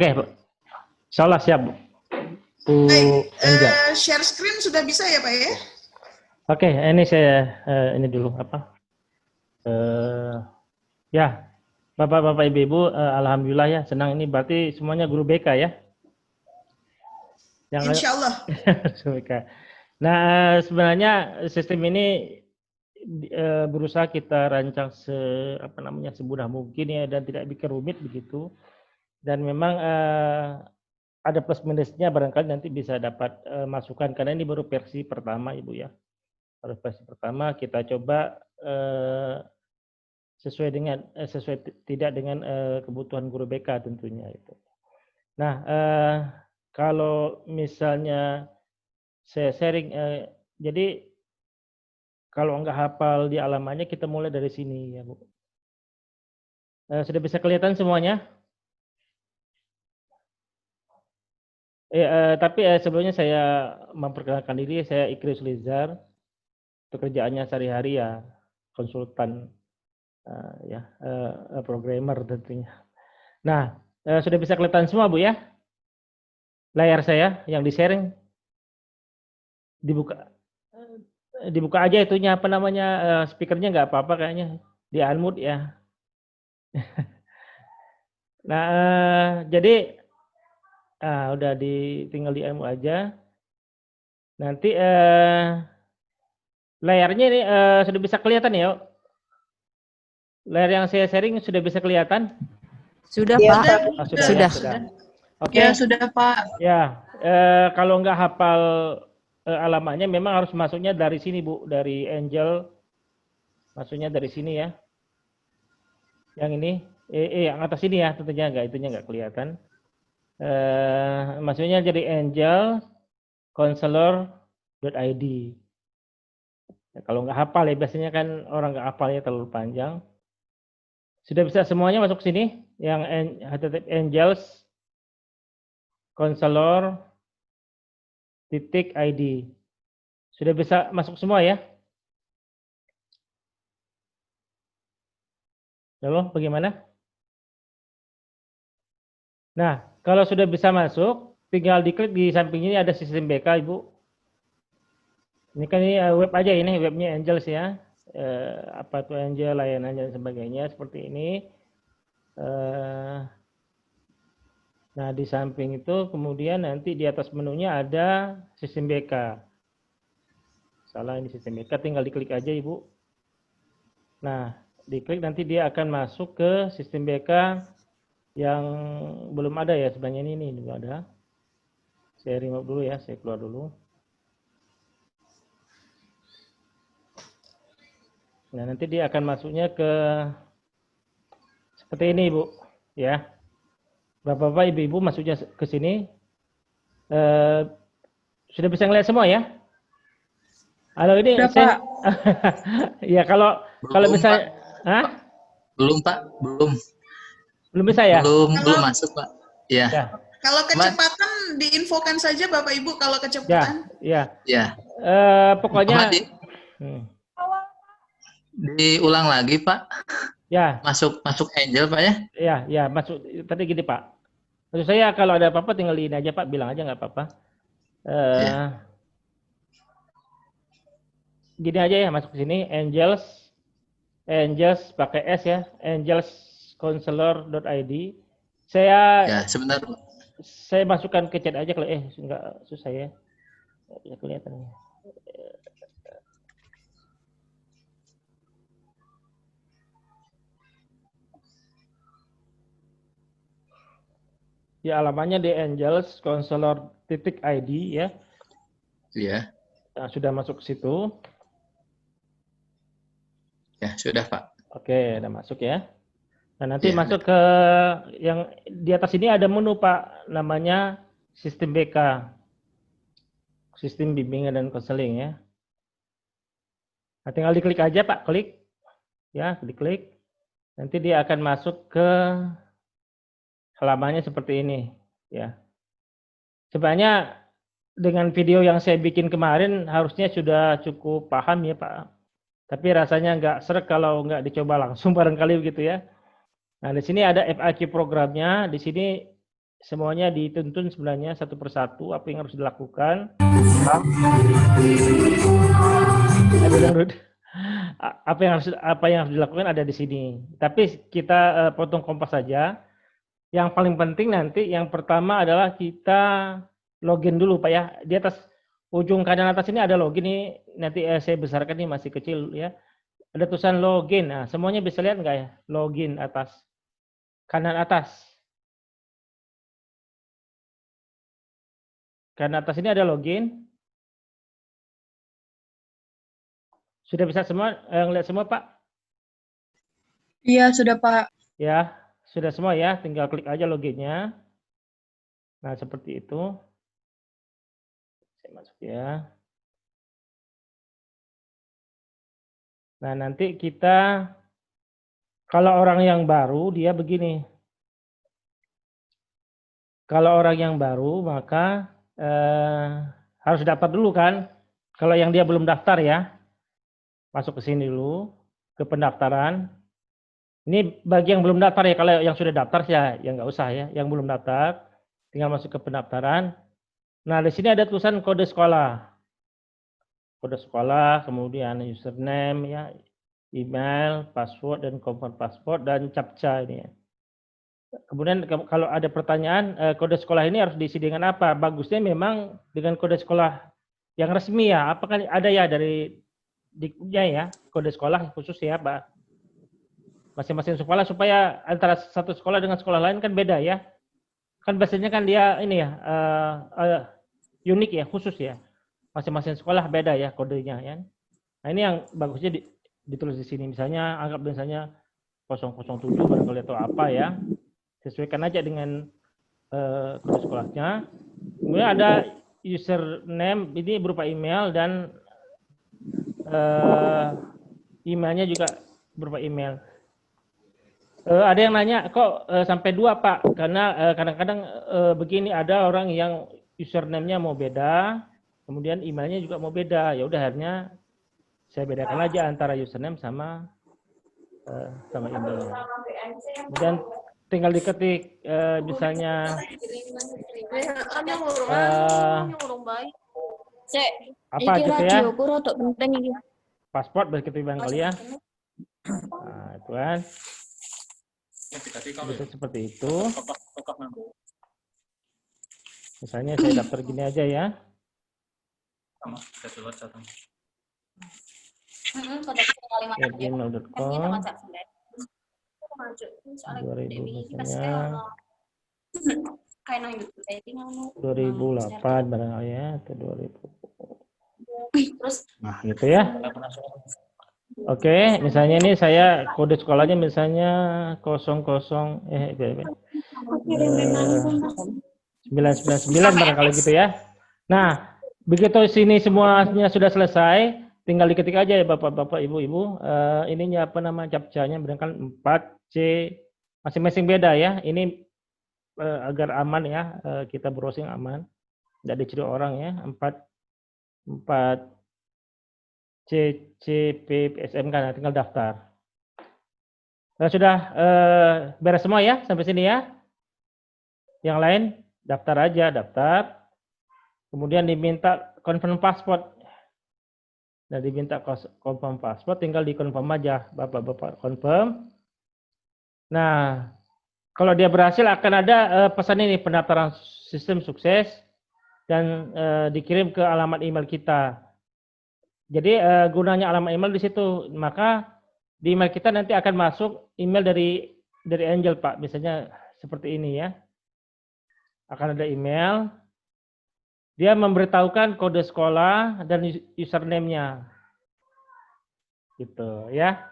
Oke, insya Allah siap, Bu Baik, Angel. share screen sudah bisa ya Pak ya? Oke, ini saya ini dulu apa? Ya, Bapak-bapak, Ibu-ibu, alhamdulillah ya, senang ini berarti semuanya guru BK ya. Yang Insya Allah. BK. Nah, sebenarnya sistem ini berusaha kita rancang semudah mungkin ya dan tidak bikin rumit begitu. Dan memang ada plus minusnya barangkali nanti bisa dapat masukan karena ini baru versi pertama Ibu ya. Baru versi pertama kita coba sesuai tidak dengan kebutuhan guru BK tentunya itu. Nah, kalau misalnya saya sharing, jadi kalau nggak hafal di alamannya kita mulai dari sini ya Bu. Sudah bisa kelihatan semuanya? Tapi sebelumnya saya memperkenalkan diri, saya Ikris Lizar, pekerjaannya sehari-hari ya konsultan programmer tentunya. Nah, sudah bisa kelihatan semua Bu ya? Layar saya yang di-sharing dibuka aja itunya apa namanya speakernya nggak apa-apa kayaknya di unmute ya. Nah, jadi udah tinggal di unmute aja. Nanti layarnya ini sudah bisa kelihatan ya? Layar yang saya sharing sudah bisa kelihatan? Sudah Ya, Pak. sudah. Sudah. Oke. Ya sudah Pak. Ya, kalau nggak hafal alamatnya memang harus masuknya dari sini Bu, dari Angel, masuknya dari sini ya. Yang ini, yang atas ini ya, tentunya itunya nggak kelihatan. Maksudnya jadi Angel Counselor.id. Ya, kalau nggak hafal ya, biasanya kan orang nggak hafalnya terlalu panjang. Sudah bisa semuanya masuk sini, yang Angels Counselor.id. Sudah bisa masuk semua ya? Halo, bagaimana? Nah, kalau sudah bisa masuk, tinggal diklik di samping ini ada sistem BK, Ibu. Ini kan ini web aja ini, webnya Angels ya. Apa tuh Angel, layanannya dan sebagainya, seperti ini. Nah, di samping itu kemudian nanti di atas menunya ada sistem BK. Salah, ini sistem BK, tinggal diklik aja Ibu. Nah, diklik nanti dia akan masuk ke sistem BK yang belum ada ya, sebenarnya ini belum ada. Saya remove dulu ya, saya keluar dulu. Nah, nanti dia akan masuknya ke seperti ini, Bu, ya. Bapak-bapak, Ibu-ibu masuknya ke sini. Sudah bisa ngeliat semua ya? Halo, ini Sudah, saya Pak. ya kalau misalnya Hah? Belum Pak, Belum bisa ya? belum masuk Pak. Ya. Kalau kecepatan diinfokan saja Bapak Ibu kalau kecepatan. Ya. Pokoknya diulang lagi Pak. Ya. Masuk Angel Pak ya? Ya, masuk. Tadi gini Pak. Maksud saya kalau ada apa-apa tinggal ini aja Pak, bilang aja nggak apa-apa. Gini aja ya, masuk ke sini Angels pakai S ya, angelscounselor.id. Ya, sebentar. Saya masukkan ke chat aja kalau nggak susah ya. Nggak bisa kelihatan ya. Ya, alamannya di angelscounselor.id ya. Iya. Nah, sudah masuk ke situ. Ya, sudah Pak. Oke, udah masuk ya. Nah, nanti masuk ke yang di atas ini ada menu Pak, namanya sistem BK. Sistem bimbingan dan konseling ya. Nah, tinggal diklik aja Pak, klik. Ya, diklik. Nanti dia akan masuk ke halamannya seperti ini ya. Sebenarnya dengan video yang saya bikin kemarin harusnya sudah cukup paham ya Pak. Tapi rasanya nggak seret kalau nggak dicoba langsung barangkali begitu ya. Nah, di sini ada FAQ programnya, di sini semuanya dituntun sebenarnya satu persatu apa yang harus dilakukan. Apa yang harus dilakukan ada di sini. Tapi kita potong kompas saja. Yang paling penting nanti yang pertama adalah kita login dulu Pak ya. Di atas ujung kanan atas ini ada login nih. Nanti saya besarkan nih masih kecil ya. Ada tulisan login. Nah, semuanya bisa lihat nggak ya? Login atas. Kanan atas. Kanan atas ini ada login. Sudah bisa semua ngeliat semua Pak? Iya, sudah Pak. Ya, sudah semua ya. Tinggal klik aja loginnya. Nah, seperti itu. Saya masuk ya. Nah, nanti kita kalau orang yang baru dia begini. Kalau orang yang baru maka harus daftar dulu kan. Kalau yang dia belum daftar ya. Masuk ke sini dulu, ke pendaftaran. Ini bagi yang belum daftar ya, kalau yang sudah daftar ya nggak usah ya. Yang belum daftar, tinggal masuk ke pendaftaran. Nah, di sini ada tulisan kode sekolah. Kode sekolah, kemudian username ya, email, password, dan confirm password, dan captcha ini ya. Kemudian kalau ada pertanyaan, kode sekolah ini harus diisi dengan apa? Bagusnya memang dengan kode sekolah yang resmi ya. Apakah ada ya dari Dikbudnya ya, kode sekolah khusus ya Pak. Masing-masing sekolah supaya antara satu sekolah dengan sekolah lain kan beda ya. Kan biasanya kan dia ini ya, unik ya, khusus ya. Masing-masing sekolah beda ya kodenya ya. Nah ini yang bagusnya ditulis di sini. Misalnya anggap misalnya 007 barangkali atau apa ya. Sesuaikan aja dengan kode sekolahnya. Kemudian ada username, ini berupa email dan emailnya juga berupa email. Ada yang nanya kok sampai 2 Pak? Karena kadang-kadang begini ada orang yang username-nya mau beda, kemudian emailnya juga mau beda. Ya udah akhirnya saya bedakan aja antara username sama email. Kemudian tinggal diketik misalnya apa gitu ya? Paspor berarti barangkali ya. Nah, itu kan. Bisa seperti itu. Misalnya saya daftar gini aja ya. gmail.com 2000 misalnya 2008 barangkali ya atau 2000. Nah, gitu ya. Oke, misalnya ini saya kode sekolahnya misalnya 999 barangkali gitu ya. Nah, begitu sini semuanya sudah selesai, tinggal diketik aja ya Bapak-bapak, Ibu-ibu. Ininya apa nama captcha-nya barangkali 4C, masing-masing beda ya. Ini agar aman ya, kita browsing aman. Tidak dicuri orang ya. 4 CCP PSMK, nah, tinggal daftar. Nah, sudah beres semua ya sampai sini ya. Yang lain daftar aja, daftar. Kemudian diminta confirm password. Nah, diminta confirm password, tinggal di-confirm aja, Bapak-bapak confirm. Nah, kalau dia berhasil akan ada pesan ini, pendaftaran sistem sukses dan dikirim ke alamat email kita. Jadi gunanya alamat email di situ, maka di email kita nanti akan masuk email dari Angel Pak, misalnya seperti ini ya. Akan ada email, dia memberitahukan kode sekolah dan username-nya, gitu ya.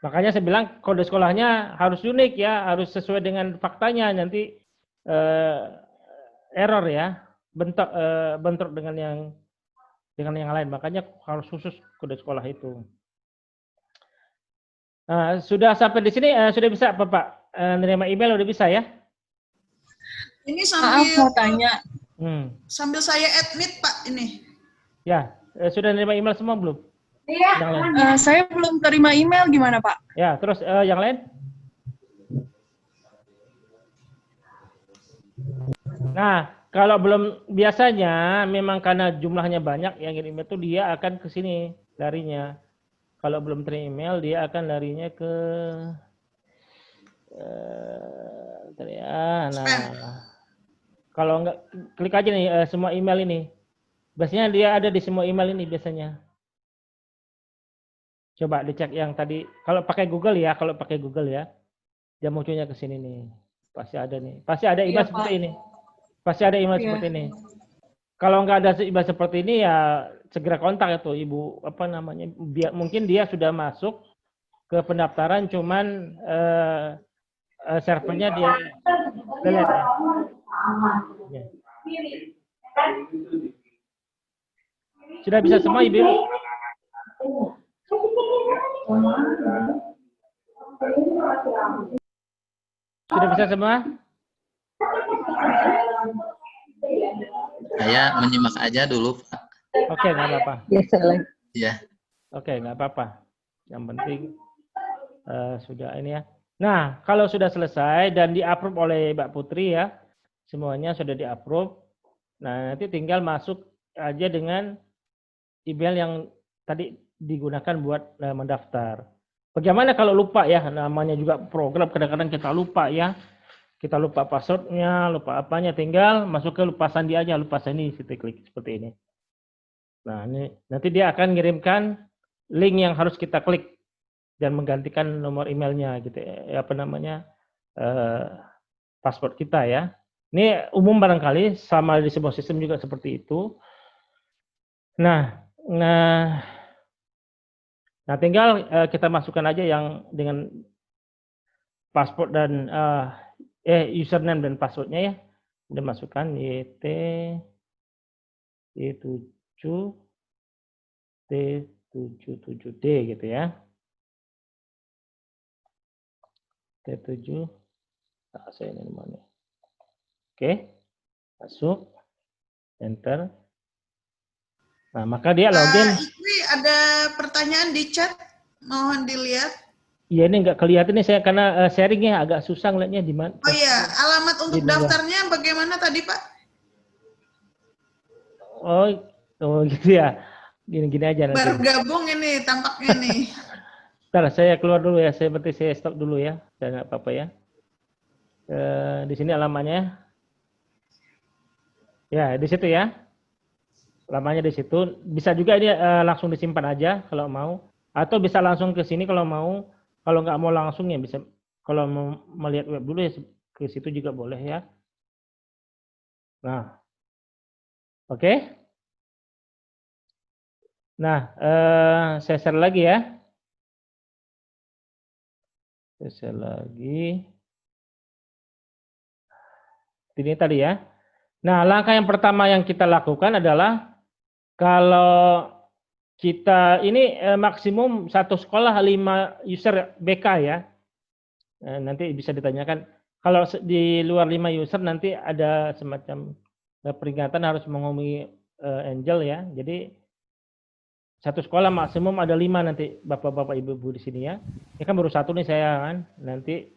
Makanya saya bilang kode sekolahnya harus unik ya, harus sesuai dengan faktanya, nanti error ya, bentrok dengan yang lain, makanya harus khusus kode sekolah itu. Sudah sampai di sini, sudah bisa apa Pak? Nerima email udah bisa ya? Ini sambil mau tanya. Sambil saya admit Pak ini. Ya, sudah nerima email semua belum? Iya. Saya belum terima email, gimana Pak? Ya, terus yang lain? Nah, kalau belum, biasanya memang karena jumlahnya banyak yang ngirim itu dia akan ke sini larinya. Kalau belum terima email dia akan larinya ke nah, kalau enggak klik aja nih semua email ini. Biasanya dia ada di semua email ini biasanya. Coba dicek yang tadi. Kalau pakai Google ya, dia munculnya ke sini nih. Pasti ada nih. Pasti ada email seperti ini. Pasti ada email seperti ini. Kalau nggak ada email seperti ini ya segera kontak itu Ibu apa namanya? Mungkin dia sudah masuk ke pendaftaran, cuman servernya dia delete ya. Sudah bisa semua Ibu? Sudah bisa semua? Saya menyimak aja dulu, Pak. Oke, nggak apa-apa. Iya. Oke, nggak apa-apa. Yang penting sudah ini ya. Nah, kalau sudah selesai dan di-approve oleh Mbak Putri ya, semuanya sudah di-approve. Nah, nanti tinggal masuk aja dengan email yang tadi digunakan buat mendaftar. Bagaimana kalau lupa ya, namanya juga program kadang-kadang kita lupa ya. Kita lupa passwordnya, lupa apanya, tinggal masuk ke lupa sandi aja, lupa sandi, kita klik seperti ini. Nah, ini nanti dia akan ngirimkan link yang harus kita klik dan menggantikan nomor emailnya gitu ya, apa namanya, password kita ya. Ini umum barangkali sama di sebuah sistem juga seperti itu. Nah tinggal kita masukkan aja yang dengan password dan username dan passwordnya ya. Udah masukkan YT T7D gitu ya. T7 saya ini mana? Oke. Masuk. Enter. Nah, maka dia login. Ini ada pertanyaan di chat, mohon dilihat. Iya, ini nggak kelihatan nih saya karena sharingnya agak susah ngeliatnya di mana. Oh iya, alamat untuk daftarnya bagaimana tadi Pak? Oh gitu ya. Gini-gini aja nanti. Baru gabung ini tampaknya nih. Bentar, saya keluar dulu ya. Saya stop dulu ya. Saya nggak apa-apa ya. Di sini alamatnya. Ya, di situ ya. Lamanya di situ. Bisa juga ini langsung disimpan aja kalau mau. Atau bisa langsung ke sini kalau mau. Kalau nggak mau langsung ya bisa. Kalau mau melihat web dulu ya ke situ juga boleh ya. Nah, oke. Nah, saya share lagi ya. Saya share lagi. Ini tadi ya. Nah, langkah yang pertama yang kita lakukan adalah kalau kita ini maksimum satu sekolah 5 user BK ya. Nanti bisa ditanyakan kalau di luar 5 user nanti ada semacam peringatan harus menghubungi Angel ya. Jadi satu sekolah maksimum ada 5 nanti bapak-bapak ibu-ibu di sini ya. Ini kan baru satu nih saya kan. Nanti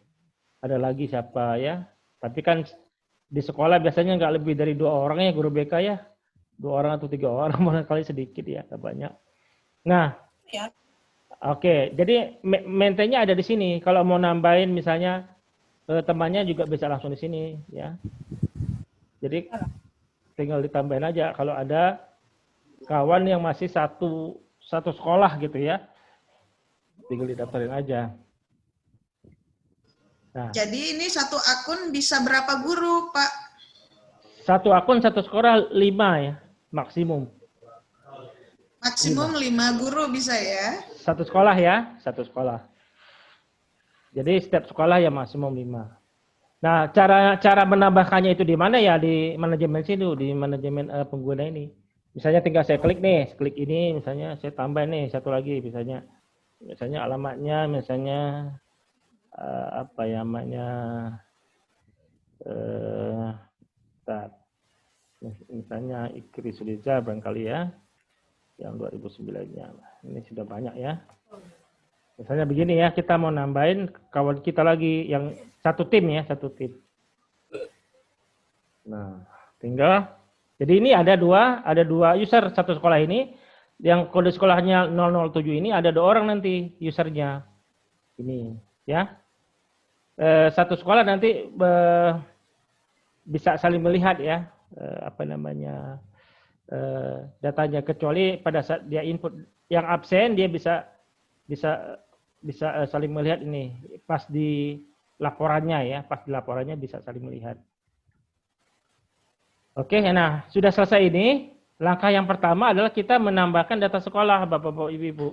ada lagi siapa ya. Tapi kan di sekolah biasanya nggak lebih dari 2 orang ya guru BK ya. 2 orang atau 3 orang barangkali sedikit ya, nggak banyak. Nah, ya. Oke, jadi maintainnya ada di sini. Kalau mau nambahin misalnya temannya juga bisa langsung di sini ya. Jadi tinggal ditambahin aja kalau ada kawan yang masih satu sekolah gitu ya. Tinggal didaftarin aja. Nah. Jadi ini satu akun bisa berapa guru, Pak? Satu akun satu sekolah 5 ya, maksimum. Maksimum 5 guru bisa ya? Satu sekolah ya, satu sekolah. Jadi setiap sekolah ya maksimum 5. Nah, cara menambahkannya itu di mana ya? Di manajemen sini, di manajemen pengguna ini. Misalnya tinggal saya klik nih, klik ini, misalnya saya tambah nih satu lagi, misalnya alamatnya, misalnya apa ya namanya? Misalnya Ikri Suliza barangkali ya. Yang 2009-nya. Ini sudah banyak ya. Misalnya begini ya, kita mau nambahin kawan kita lagi yang satu tim ya, satu tim. Nah, tinggal. Jadi ini ada dua user satu sekolah ini. Yang kode sekolahnya 007 ini ada 2 orang nanti usernya. Ini, ya. Satu sekolah nanti bisa saling melihat ya, datanya, kecuali pada saat dia input yang absen dia bisa saling melihat ini pas di laporannya ya, bisa saling melihat. Oke, nah sudah selesai ini. Langkah yang pertama adalah kita menambahkan data sekolah, Bapak-Bapak, Ibu-Ibu.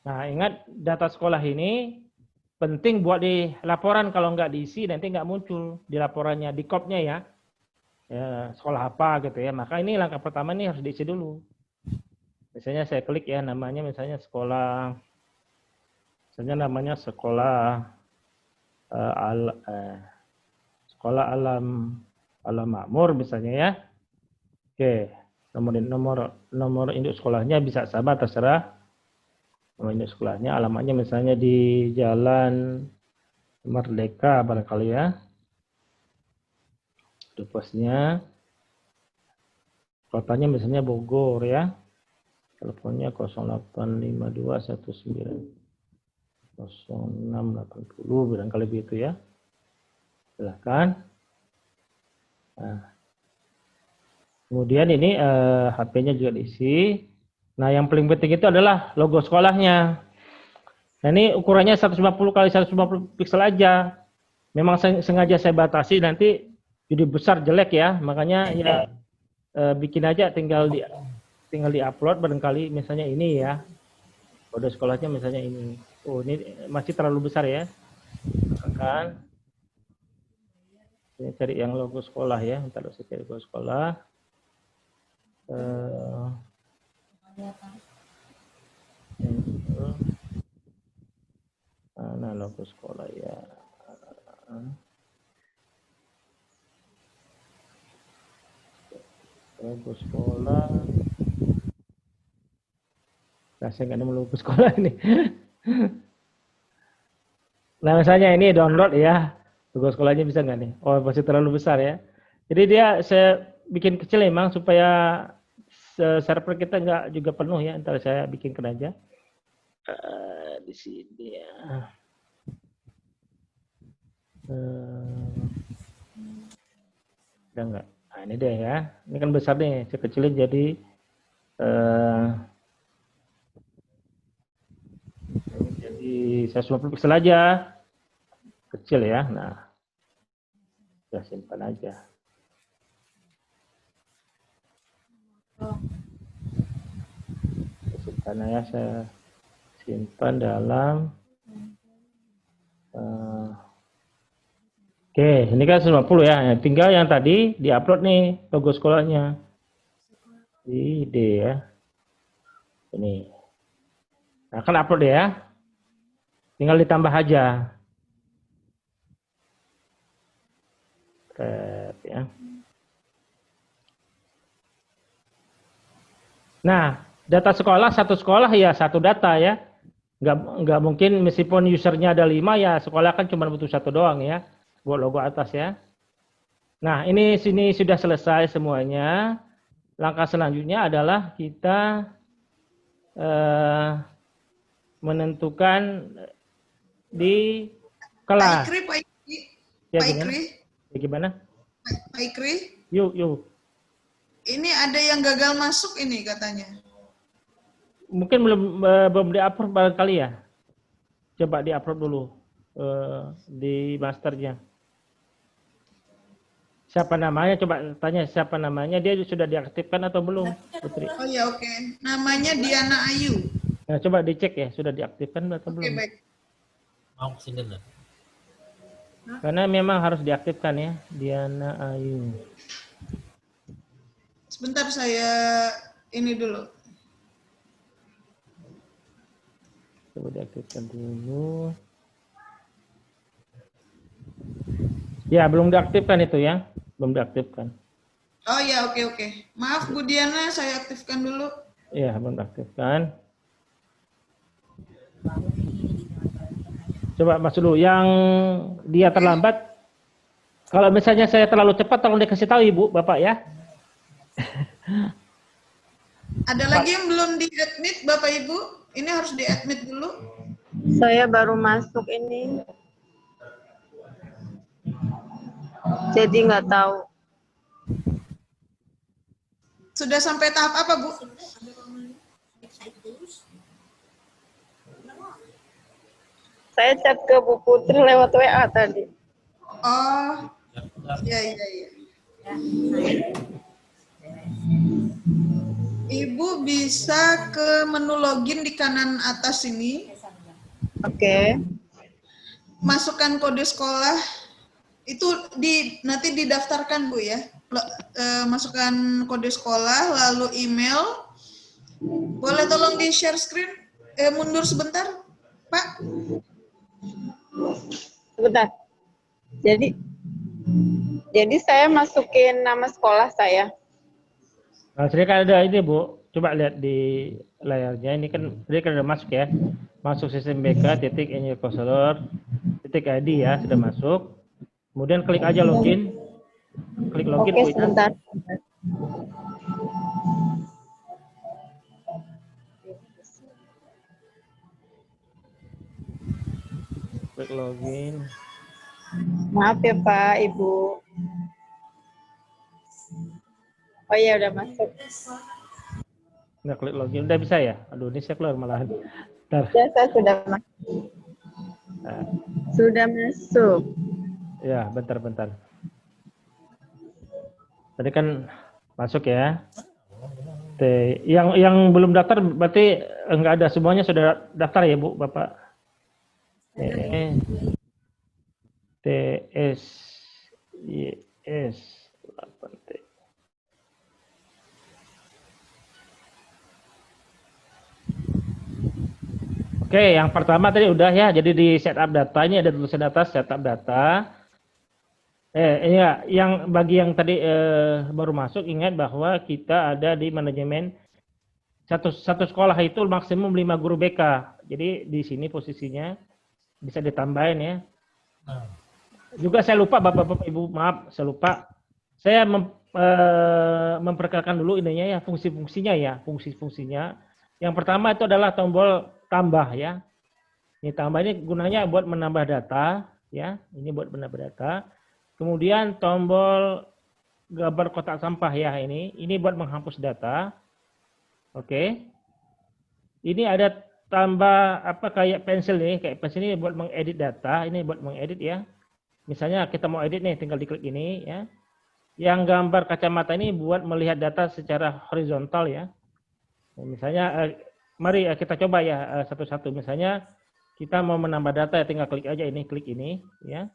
Nah, ingat data sekolah ini penting buat di laporan, kalau nggak diisi nanti nggak muncul di laporannya, di kopnya ya. Ya, sekolah apa gitu ya. Maka ini langkah pertama ini harus diisi dulu. Misalnya saya klik ya, namanya misalnya sekolah sekolah alam makmur misalnya ya. Oke, nomor induk sekolahnya bisa sama, terserah. Nomor induk sekolahnya, alamatnya misalnya di Jalan Merdeka barangkali ya. Itu posnya. Kotanya misalnya Bogor ya. Teleponnya 0852190680 barangkali begitu ya. Silahkan. Nah. Kemudian ini HP-nya juga diisi. Nah, yang paling penting itu adalah logo sekolahnya. Nah, ini ukurannya 150 kali 150 pixel aja. Memang sengaja saya batasi, nanti jadi besar jelek ya. Makanya ya bikin aja, tinggal di-upload barangkali misalnya ini ya. Kode sekolahnya misalnya ini. Oh, ini masih terlalu besar ya. Kan. Ini cari yang logo sekolah ya. Bentar, saya cari logo sekolah. Nah, logo sekolah ya. Logo sekolah. Nah, saya nggak nemu logo sekolah ini. Nah, misalnya ini download ya. Logo sekolahnya bisa nggak nih? Oh, masih terlalu besar ya. Jadi saya bikin kecil memang supaya server kita nggak juga penuh ya. Ntar saya bikinkan aja di sini ya. Udah nggak? Nah, ini deh ya. Ini kan besar nih. Saya kecilin jadi jadi 150 pixel aja. Kecil ya. Nah, saya simpan aja. Karena ya saya simpan dalam oke, ini kan 90 ya. Tinggal yang tadi diupload nih logo sekolahnya. Ide ya. Ini. Nah, kan upload ya. Tinggal ditambah aja. Ya. Nah, data sekolah, satu sekolah ya satu data ya. Nggak mungkin meskipun usernya ada 5 ya, sekolah kan cuma butuh 1 doang ya. Buat logo atas ya. Nah, sini sudah selesai semuanya. Langkah selanjutnya adalah kita menentukan di kelas. Pak Ya, gimana? Gimana? Pak Ikri? Yuk. Ini ada yang gagal masuk ini katanya. Mungkin belum di-upload barangkali ya. Coba di-upload dulu di masternya. Siapa namanya? Coba tanya siapa namanya. Dia sudah diaktifkan atau belum, Putri? Oh ya, oke. Namanya Diana Ayu. Nah, coba dicek ya, sudah diaktifkan atau belum? Oke, baik. Mau kesini lah. Karena memang harus diaktifkan ya, Diana Ayu. Sebentar saya ini dulu. Coba diaktifkan dulu. Ya, belum diaktifkan itu ya. Belum diaktifkan. Oh ya, oke. Maaf Bu Diana, saya aktifkan dulu. Ya, belum diaktifkan. Coba masuk dulu. Yang dia terlambat, Kalau misalnya saya terlalu cepat, tolong dikasih tahu Ibu, Bapak ya. Ada lagi yang belum di-admit Bapak Ibu? Ini harus di-admit dulu. Saya baru masuk ini. Jadi nggak tahu. Sudah sampai tahap apa, Bu? Saya chat ke Bu Putri lewat WA tadi. Oh, ya, ya, ya. Ibu bisa ke menu login di kanan atas ini. Oke. Masukkan kode sekolah. Itu nanti didaftarkan, Bu ya. Masukkan kode sekolah, lalu email. Boleh tolong di-share screen? Mundur sebentar, Pak. Sebentar. Jadi saya masukin nama sekolah saya. Nah, sini kan ada ini Bu, coba lihat di layarnya, ini kan tadi kan udah masuk ya. Masuk sistem BK, titik Engineer Counselor, titik ID ya, sudah masuk. Kemudian klik aja login. Klik login Oke, Bu, ya. sebentar. Klik login. Maaf ya Pak, Ibu. Oh iya, udah masuk. Nah, klik login udah bisa ya? Aduh, ini saya keluar malahan. Bentar. Ya, saya sudah masuk. Nah, Sudah masuk. ya, bentar. Tadi kan masuk ya. Yang belum daftar berarti enggak ada, semuanya sudah daftar ya Bu, Bapak. TSYS 8T. Oke, yang pertama tadi udah ya. Jadi di setup data ini ada tulisan data setup data. Ya, yang bagi yang tadi baru masuk, ingat bahwa kita ada di manajemen satu sekolah itu maksimum 5 guru BK. Jadi di sini posisinya bisa ditambahin ya. Juga saya lupa Bapak-bapak Ibu, maaf saya lupa. Saya memperkenalkan dulu ininya ya, fungsi-fungsinya ya, fungsi-fungsinya. Yang pertama itu adalah tombol tambah ya. Ini tambah ini gunanya buat menambah data ya. Ini buat menambah data. Kemudian tombol gambar kotak sampah ya ini. Ini buat menghapus data. Oke. Ini ada tambah apa kayak pensil nih, kayak pensil ini buat mengedit data, ini buat mengedit ya. Misalnya kita mau edit nih, tinggal diklik ini ya. Yang gambar kacamata ini buat melihat data secara horizontal ya. Misalnya mari kita coba ya satu-satu. Misalnya kita mau menambah data ya, tinggal klik aja ini, klik ini ya.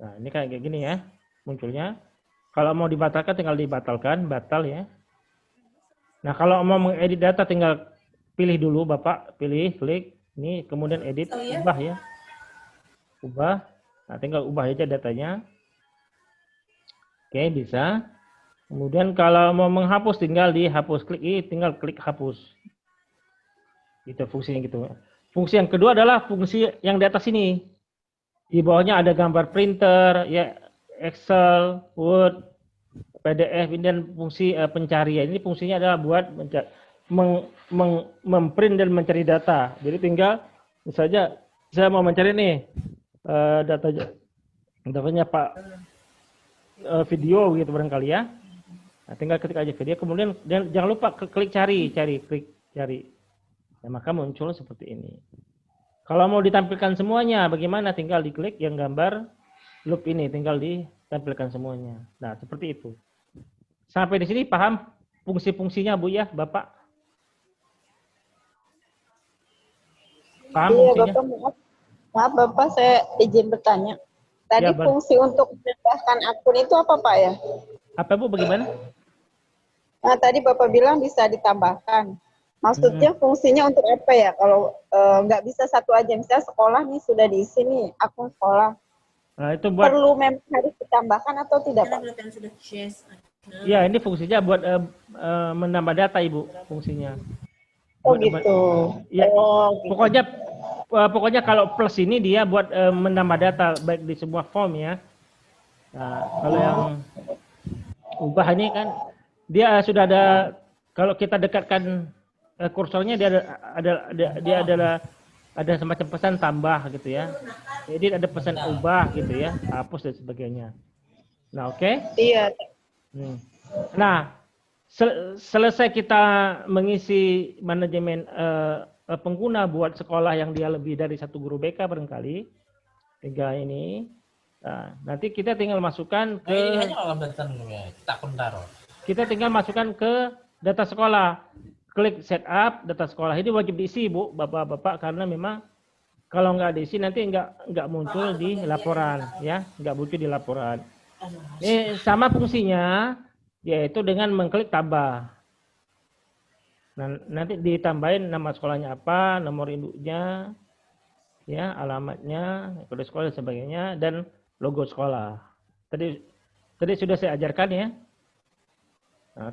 Nah, ini kayak gini ya munculnya. Kalau mau dibatalkan tinggal dibatalkan, batal ya. Nah, kalau mau mengedit data tinggal pilih dulu Bapak, pilih, klik ini, kemudian edit, ubah ya. Ubah. Nah, tinggal ubah aja datanya. Oke, bisa. Kemudian kalau mau menghapus tinggal dihapus, klik ini, tinggal klik hapus. Itu fungsinya gitu. Fungsi yang kedua adalah fungsi yang di atas ini. Di bawahnya ada gambar printer, ya Excel, Word, PDF, dan fungsi pencarian. Ini fungsinya adalah buat memprint dan mencari data. Jadi tinggal misalnya saya mau mencari nih datanya Pak video gitu barangkali ya. Nah, tinggal klik aja video, kemudian dan jangan lupa klik cari. Nah, maka muncul seperti ini. Kalau mau ditampilkan semuanya, bagaimana? Tinggal diklik yang gambar loop ini, tinggal ditampilkan semuanya. Nah, seperti itu. Sampai di sini paham fungsi-fungsinya Bu ya, Bapak? Paham Iya, fungsinya? Bapak, maaf Bapak, saya izin bertanya. Tadi Ya, fungsi untuk menambahkan akun itu apa Pak ya? Apa Bu, bagaimana? Nah, tadi Bapak bilang bisa ditambahkan. Maksudnya fungsinya untuk apa ya? Kalau nggak bisa satu aja, misalnya sekolah nih sudah diisi nih akun sekolah. Nah, itu buat Perlu memang harus ditambahkan atau tidak Pak? ya, ini fungsinya buat menambah data Ibu, fungsinya. Oh Buat gitu. ya, Oh, gitu. pokoknya kalau plus ini dia buat menambah data baik di sebuah form ya. Nah, kalau yang ubah ini kan dia sudah ada, kalau kita dekatkan kursornya dia ada semacam pesan tambah gitu ya. Jadi ada pesan ubah gitu ya, hapus dan sebagainya. Nah, oke. Iya. Nah, selesai kita mengisi manajemen pengguna buat sekolah yang dia lebih dari 1 guru BK barangkali, 3 ini. Nah, nanti kita tinggal masukkan ke kita tinggal masukkan ke data sekolah. Klik setup data sekolah. Ini wajib diisi, Bu, Bapak-bapak, karena memang kalau nggak diisi nanti nggak muncul di laporan ya, nggak muncul di laporan. Ini sama fungsinya, yaitu dengan mengklik tambah. Nah, nanti ditambahin nama sekolahnya apa, nomor induknya, ya, alamatnya, kode sekolah dan sebagainya, dan logo sekolah. Tadi sudah saya ajarkan ya. Nah,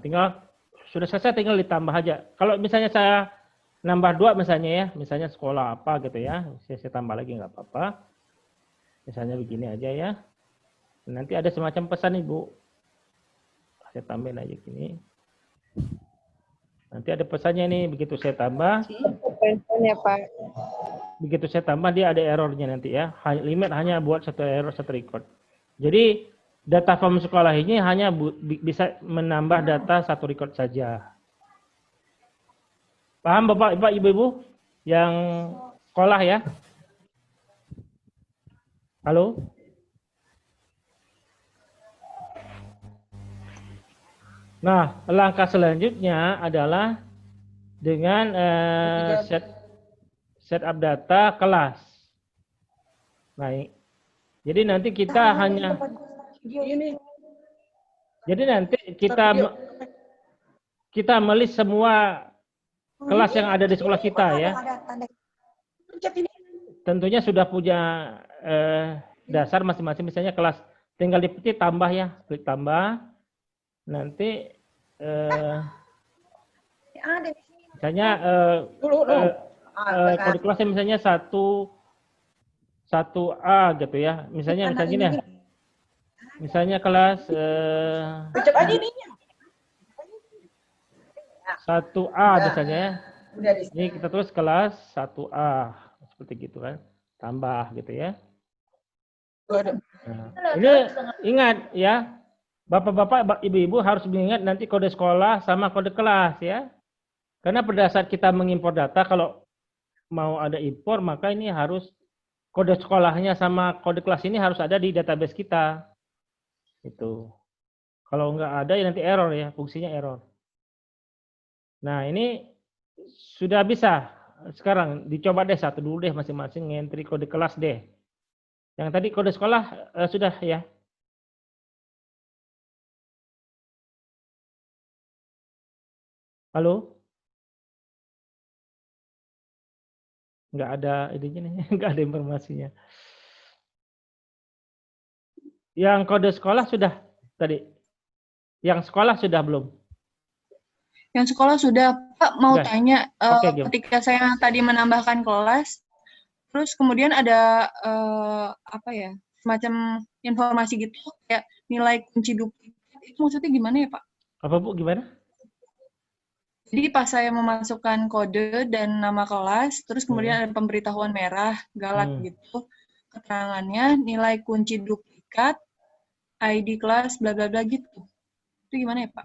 sudah selesai, tinggal ditambah aja. Kalau misalnya saya nambah 2 misalnya ya, misalnya sekolah apa gitu ya, saya tambah lagi nggak apa-apa. Misalnya begini aja ya. Nanti ada semacam pesan Ibu. Saya tambahin aja gini. Nanti ada pesannya nih, begitu saya tambah. Ya, Pak. Begitu saya tambah dia ada errornya nanti ya. Limit hanya buat 1 error 1 record. Jadi data form sekolah ini hanya bisa menambah data 1 record saja. Paham Bapak, Ibu-ibu yang sekolah ya? Halo? Nah, langkah selanjutnya adalah dengan setup data kelas. Nah, jadi nanti kita kita melist semua kelas yang ada di sekolah kita ya. Tentunya sudah punya dasar masing-masing, misalnya kelas, tinggal dipetik tambah ya, klik tambah. Nanti misalnya kode kelasnya misalnya 1A gitu ya. Misalnya gini ya. Misalnya kelas 1A misalnya ya. Ini kita tulis kelas 1A seperti gitu kan. Tambah gitu ya. Nah, ini ingat ya. Bapak-bapak, ibu-ibu harus mengingat nanti kode sekolah sama kode kelas ya. Karena pada saat kita mengimpor data, kalau mau ada impor, maka ini harus kode sekolahnya sama kode kelas ini harus ada di database kita. Itu. Kalau nggak ada ya nanti error ya, fungsinya error. Nah, ini sudah bisa. Sekarang dicoba deh satu dulu deh masing-masing entry kode kelas deh. Yang tadi kode sekolah sudah ya. Halo? Nggak ada ininya nih, nggak ada informasinya. Yang kode sekolah sudah tadi. Yang sekolah sudah belum? Yang sekolah sudah, Pak. Mau Sudah. tanya, Oke, ketika saya tadi menambahkan kelas, terus kemudian ada apa ya, semacam informasi gitu, kayak nilai kunci duplikat, itu maksudnya gimana ya, Pak? Apa Bu, gimana? Jadi pas saya memasukkan kode dan nama kelas, terus kemudian ada pemberitahuan merah, galak gitu, keterangannya nilai kunci duplikat, ID kelas, bla bla bla gitu. Itu gimana ya Pak?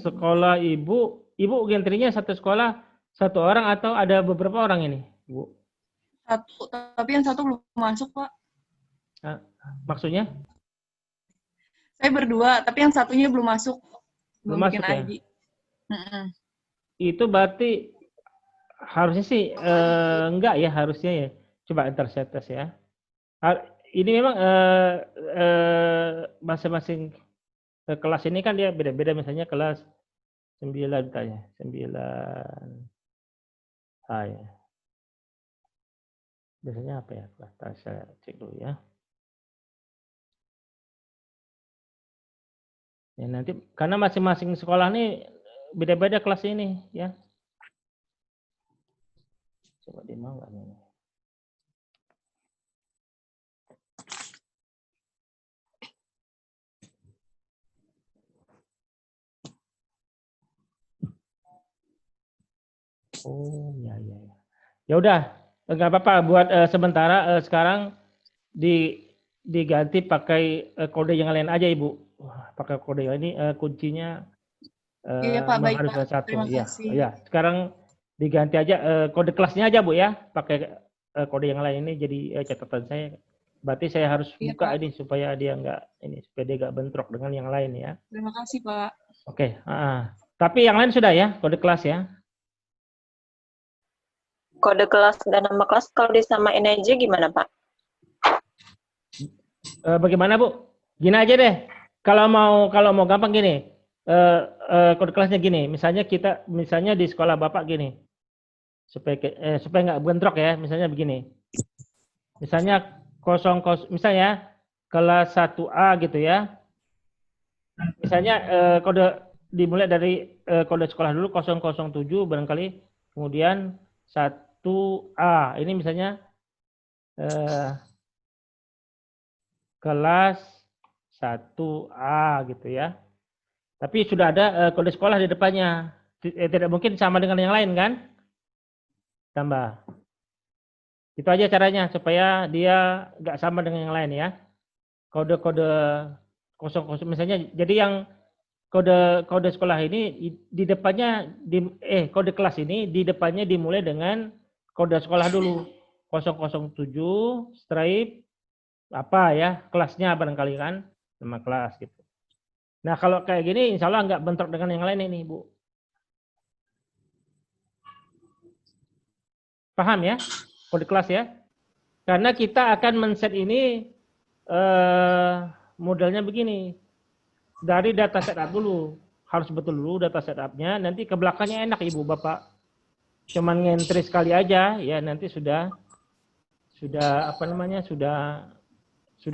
Sekolah ibu gentrinya satu sekolah satu orang atau ada beberapa orang ini, Bu? Satu, tapi yang satu belum masuk Pak. Nah, maksudnya? Saya berdua, tapi yang satunya belum masuk. Belum bikin masuk ya? ID. Itu berarti harusnya sih enggak ya, harusnya ya. Coba ntar saya tes ya. Ini memang masing-masing kelas ini kan dia beda-beda, misalnya kelas 9 tanya, 9A ya. Biasanya apa ya? Saya cek dulu ya. Ya nanti karena masing-masing sekolah ini beda-beda kelas ini ya. Coba dia mau nggak nih? Oh, ya. Ya udah, nggak apa-apa. Buat sementara sekarang diganti pakai kode yang lain aja, Ibu. Wah, pakai kode yang ini kuncinya Iya Pak, baik harus Pak. ada satu. Terima Ya, kasih. ya. Sekarang diganti aja kode kelasnya aja, Bu ya. Pakai kode yang lain ini jadi catatan saya. Berarti saya harus Iya buka Pak, ini supaya dia nggak bentrok dengan yang lain ya. terima kasih Pak. Oke. Tapi yang lain sudah ya, kode kelas ya. Kode kelas dan nama kelas kalau disamain aja gimana, Pak? Bagaimana Bu? Gini aja deh. Kalau mau gampang gini, kode kelasnya gini. Misalnya di sekolah Bapak gini, supaya nggak bentrok ya. Misalnya begini. Misalnya misalnya kelas 1A gitu ya. Misalnya kode dimulai dari kode sekolah dulu 007 barangkali, kemudian 1A. Ini misalnya kelas 1A gitu ya. Tapi sudah ada kode sekolah di depannya. Tidak mungkin sama dengan yang lain kan? Tambah. Itu aja caranya supaya dia nggak sama dengan yang lain ya. Kode-kode 00 misalnya, jadi yang kode sekolah ini di depannya kode kelas ini di depannya dimulai dengan kode sekolah dulu 007 strip apa ya, kelasnya barangkali kan, nama kelas gitu. Nah kalau kayak gini insya Allah nggak bentrok dengan yang lain ini Bu. Paham ya kode kelas ya? Karena kita akan men-set ini modelnya begini. Dari data setup dulu. Harus betul dulu data setupnya, nanti ke belakangnya enak Ibu Bapak. Cuman ngentri sekali aja ya, nanti sudah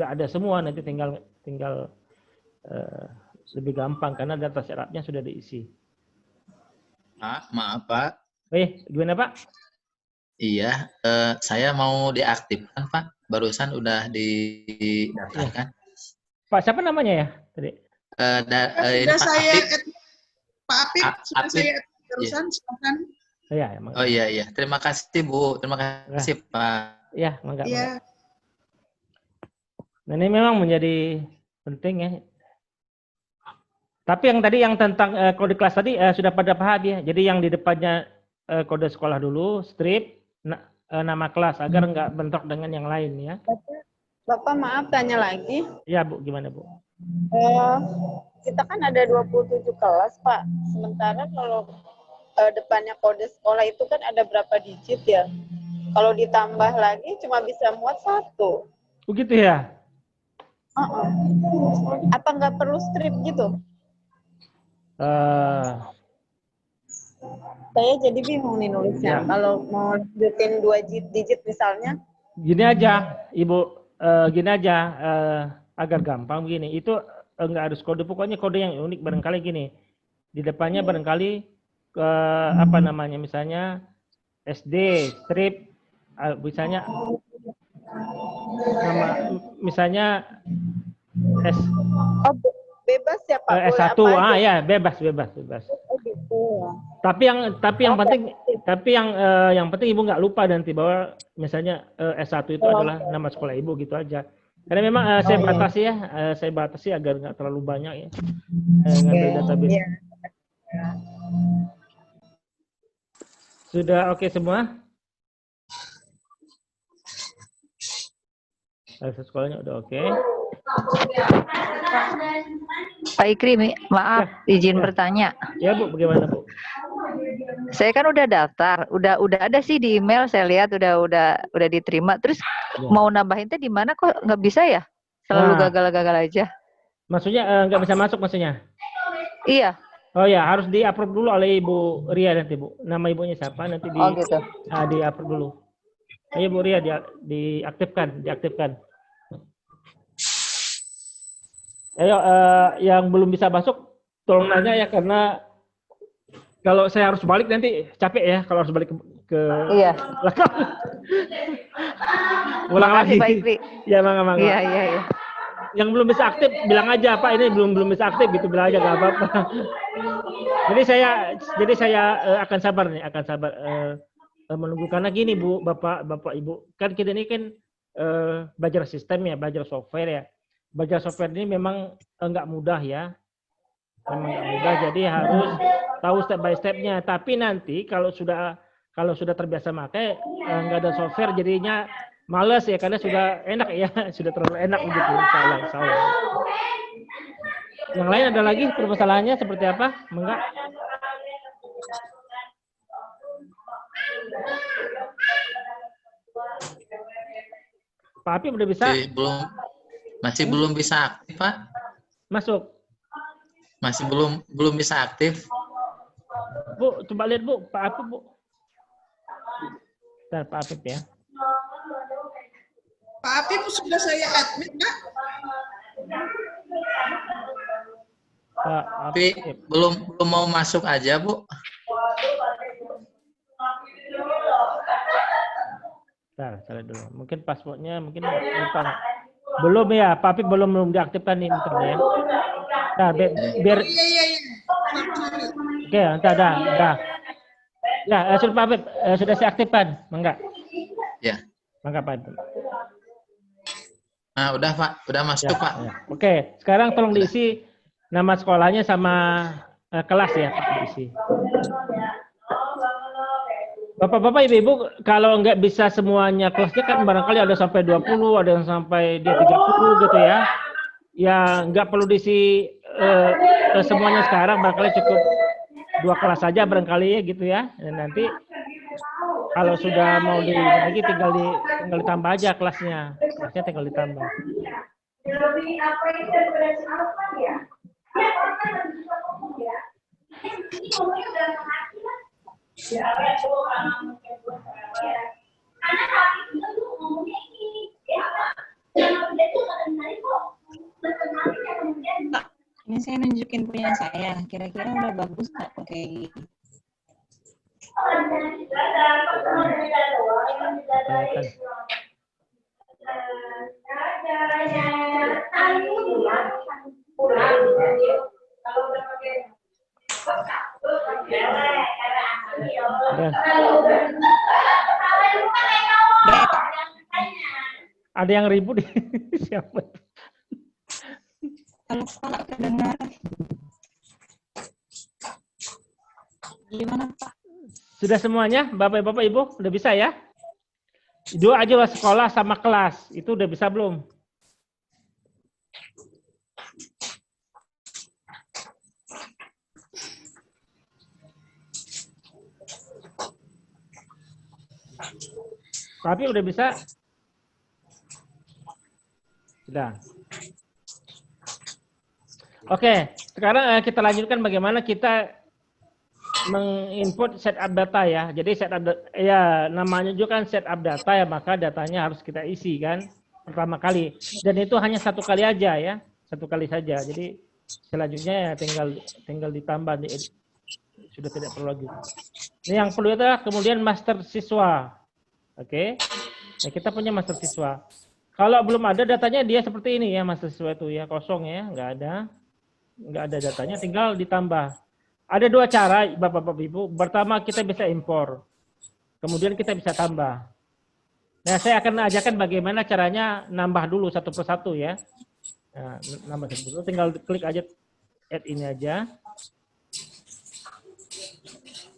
ada semua, nanti tinggal lebih gampang karena data setupnya sudah diisi. Pak, maaf Pak. Gimana Pak? Iya, saya mau diaktifkan Pak. Barusan udah didaftarkan. Pak siapa namanya ya tadi? Sudah Pak saya Apip. Pak Apip, sudah Apip. saya barusan, silakan. Oh iya. Terima kasih Bu. Terima kasih Pak. Ya, enggak. Iya. Nah, ini memang menjadi penting ya. Tapi yang tadi yang tentang kode kelas tadi sudah pada paham ya. Jadi yang di depannya kode sekolah dulu, strip, nama kelas agar nggak bentrok dengan yang lain ya. Bapak maaf tanya lagi. Ya Bu, gimana Bu? Kita kan ada 27 kelas Pak. Sementara kalau depannya kode sekolah itu kan ada berapa digit ya. Kalau ditambah lagi cuma bisa muat 1. Begitu ya? Apa nggak perlu strip gitu? Saya jadi bingung nih nulisnya. Ya. Kalau mau lanjutin 2 digit misalnya. Gini aja, Ibu. Gini aja, agar gampang begini. Itu nggak harus kode, pokoknya kode yang unik barangkali gini. Di depannya barangkali misalnya SD, strip, misalnya misalnya Bebas ya Pak. S1, ya bebas. Oh gitu. Tapi yang penting Ibu nggak lupa nanti bahwa misalnya S1 itu adalah nama sekolah Ibu gitu aja. Karena memang saya batasi agar nggak terlalu banyak ya ngambil database. Iya. Sudah oke semua? Sekolahnya udah oke. Pak Ikri, maaf izin bertanya. Ya Bu, bagaimana Bu? Saya kan udah daftar, udah ada sih di email, saya lihat udah diterima. Terus mau nambahin teh di mana kok nggak bisa ya? Selalu gagal-gagal aja. Maksudnya nggak bisa masuk maksudnya? Iya. Oh ya, harus di-upload dulu oleh Ibu Ria nanti Bu. Nama ibunya siapa nanti gitu. di-upload dulu. Ayo Bu Ria diaktifkan. Ayo yang belum bisa masuk tolong nanya ya, karena kalau saya harus balik nanti capek ya kalau harus balik ke Iya. belakang. Ulang lagi. Makasih Pak Ikri. Ya, mangga. Iya. Yang belum bisa aktif bilang aja, Pak, ini belum bisa aktif gitu, bilang aja nggak apa-apa. Jadi saya akan sabar menunggu, karena gini Bu, Bapak Ibu, kan kita ini kan belajar sistem ya, belajar software ya. Belajar software ini memang nggak mudah ya. Memang nggak mudah, jadi harus tahu step by stepnya. Tapi nanti kalau sudah terbiasa pakai, nggak ada software jadinya males ya, karena sudah enak ya, sudah terlalu enak begitu. Insya Allah. Yang lain ada lagi permasalahannya seperti apa? Enggak? Pak Apip udah bisa? Masih belum bisa aktif, Pak. Masuk. Masih belum bisa aktif. Bu, coba lihat Bu, Pak Apip Bu. Bentar, Pak Apip ya. Pak Apip sudah saya admit, Pak. Pak Tapi Apip. belum mau masuk aja, Bu. Bentar, saya lihat dulu. Mungkin passwordnya mungkin lupa. Belum ya, Pak Apip belum diaktifkan nih mungkin ya. Nah, biar Iya. oke, dah. Ya, sudah Pak Apip, sudah saya aktifkan, enggak? Ya. Mangga Pak Apip. Nah, udah Pak, udah masuk Pak. Ya. Oke, sekarang tolong diisi nama sekolahnya sama kelas ya, Pak, diisi. Bapak-bapak, ibu-ibu, kalau nggak bisa semuanya kelasnya kan barangkali ada sampai 20, ada yang sampai dia 30 gitu ya. Ya nggak perlu diisi semuanya sekarang, barangkali cukup 2 kelas saja barangkali ya gitu ya. Dan nanti kalau sudah mau lagi tinggal ditambah aja kelasnya. Kelasnya tinggal ditambah. Ini saya nunjukin punya saya. Kira-kira udah bagus nggak pakai gini? Ada yang ribut siapa? Kalau Pak kedengar, gimana Pak? Sudah semuanya, Bapak-Bapak Ibu, udah bisa ya? Dua aja sekolah sama kelas, itu udah bisa belum? Tapi udah bisa? Sudah. Oke, sekarang kita lanjutkan bagaimana kita menginput setup data ya. Jadi setup ya namanya juga kan setup data ya, maka datanya harus kita isi kan pertama kali. Dan itu hanya 1 kali aja ya, 1 kali saja. Jadi selanjutnya ya tinggal ditambah sudah tidak perlu lagi. Ini yang perlu adalah kemudian master siswa. Oke. Nah, kita punya master siswa. Kalau belum ada datanya dia seperti ini ya, master siswa itu ya, kosong ya, nggak ada datanya, tinggal ditambah. Ada 2 cara Bapak-Bapak Ibu. Pertama kita bisa impor, kemudian kita bisa tambah. Nah, saya akan ajarkan bagaimana caranya nambah dulu satu persatu ya. Nah, nambah satu dulu, tinggal klik aja add ini aja.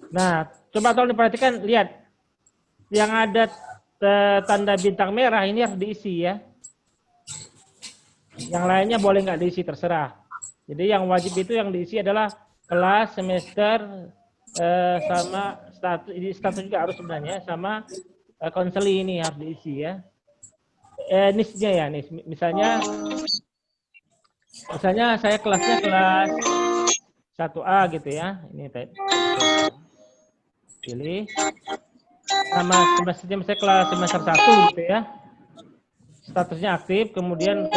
Nah, coba tolong diperhatikan, lihat yang ada tanda bintang merah ini harus diisi ya. Yang lainnya boleh nggak diisi, terserah. Jadi yang wajib itu yang diisi adalah kelas, semester, sama status. Ini status juga harus sebenarnya, sama konseli ini harus diisi ya. NIS-nya ya, NIS. Misalnya saya kelasnya kelas 1A gitu ya. Ini pilih. Nama semesternya saya kelas semester 1 gitu ya. Statusnya aktif, kemudian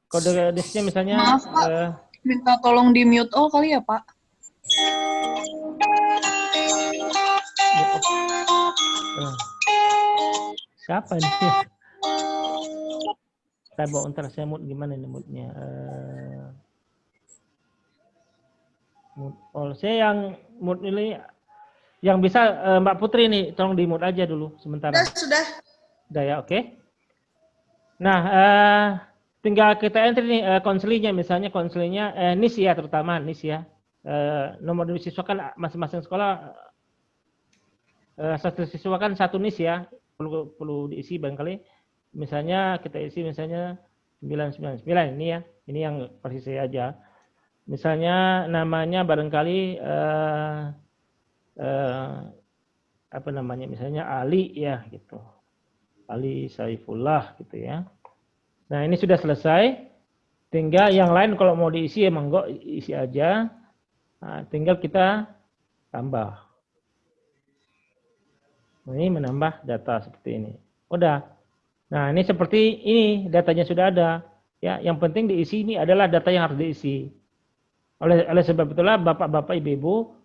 kode NIS-nya misalnya. Maaf Pak, minta tolong di mute all kali ya Pak. Siapa ini? Saya bawa ntar saya mood gimana nih moodnya? Mood all. Saya yang mood ini yang bisa Mbak Putri nih, tolong di mood aja dulu sementara. Sudah. Udah ya, oke. Nah, tinggal kita entry nih konselingnya, misalnya konselingnya NIS ya, terutama NIS ya. Nomor siswa kan masing-masing sekolah satu siswa kan satu NIS ya, perlu diisi barangkali. Misalnya kita isi misalnya 999 ini ya, ini yang persis saya aja. Misalnya namanya barangkali apa namanya, misalnya Ali ya gitu, Ali Saifullah gitu ya. Nah ini sudah selesai, tinggal yang lain kalau mau diisi ya monggo isi aja. Nah, tinggal kita tambah. Ini menambah data seperti ini. Udah. Nah ini seperti ini datanya sudah ada. Ya, yang penting diisi ini adalah data yang harus diisi. Oleh sebab itulah bapak-bapak, ibu-ibu,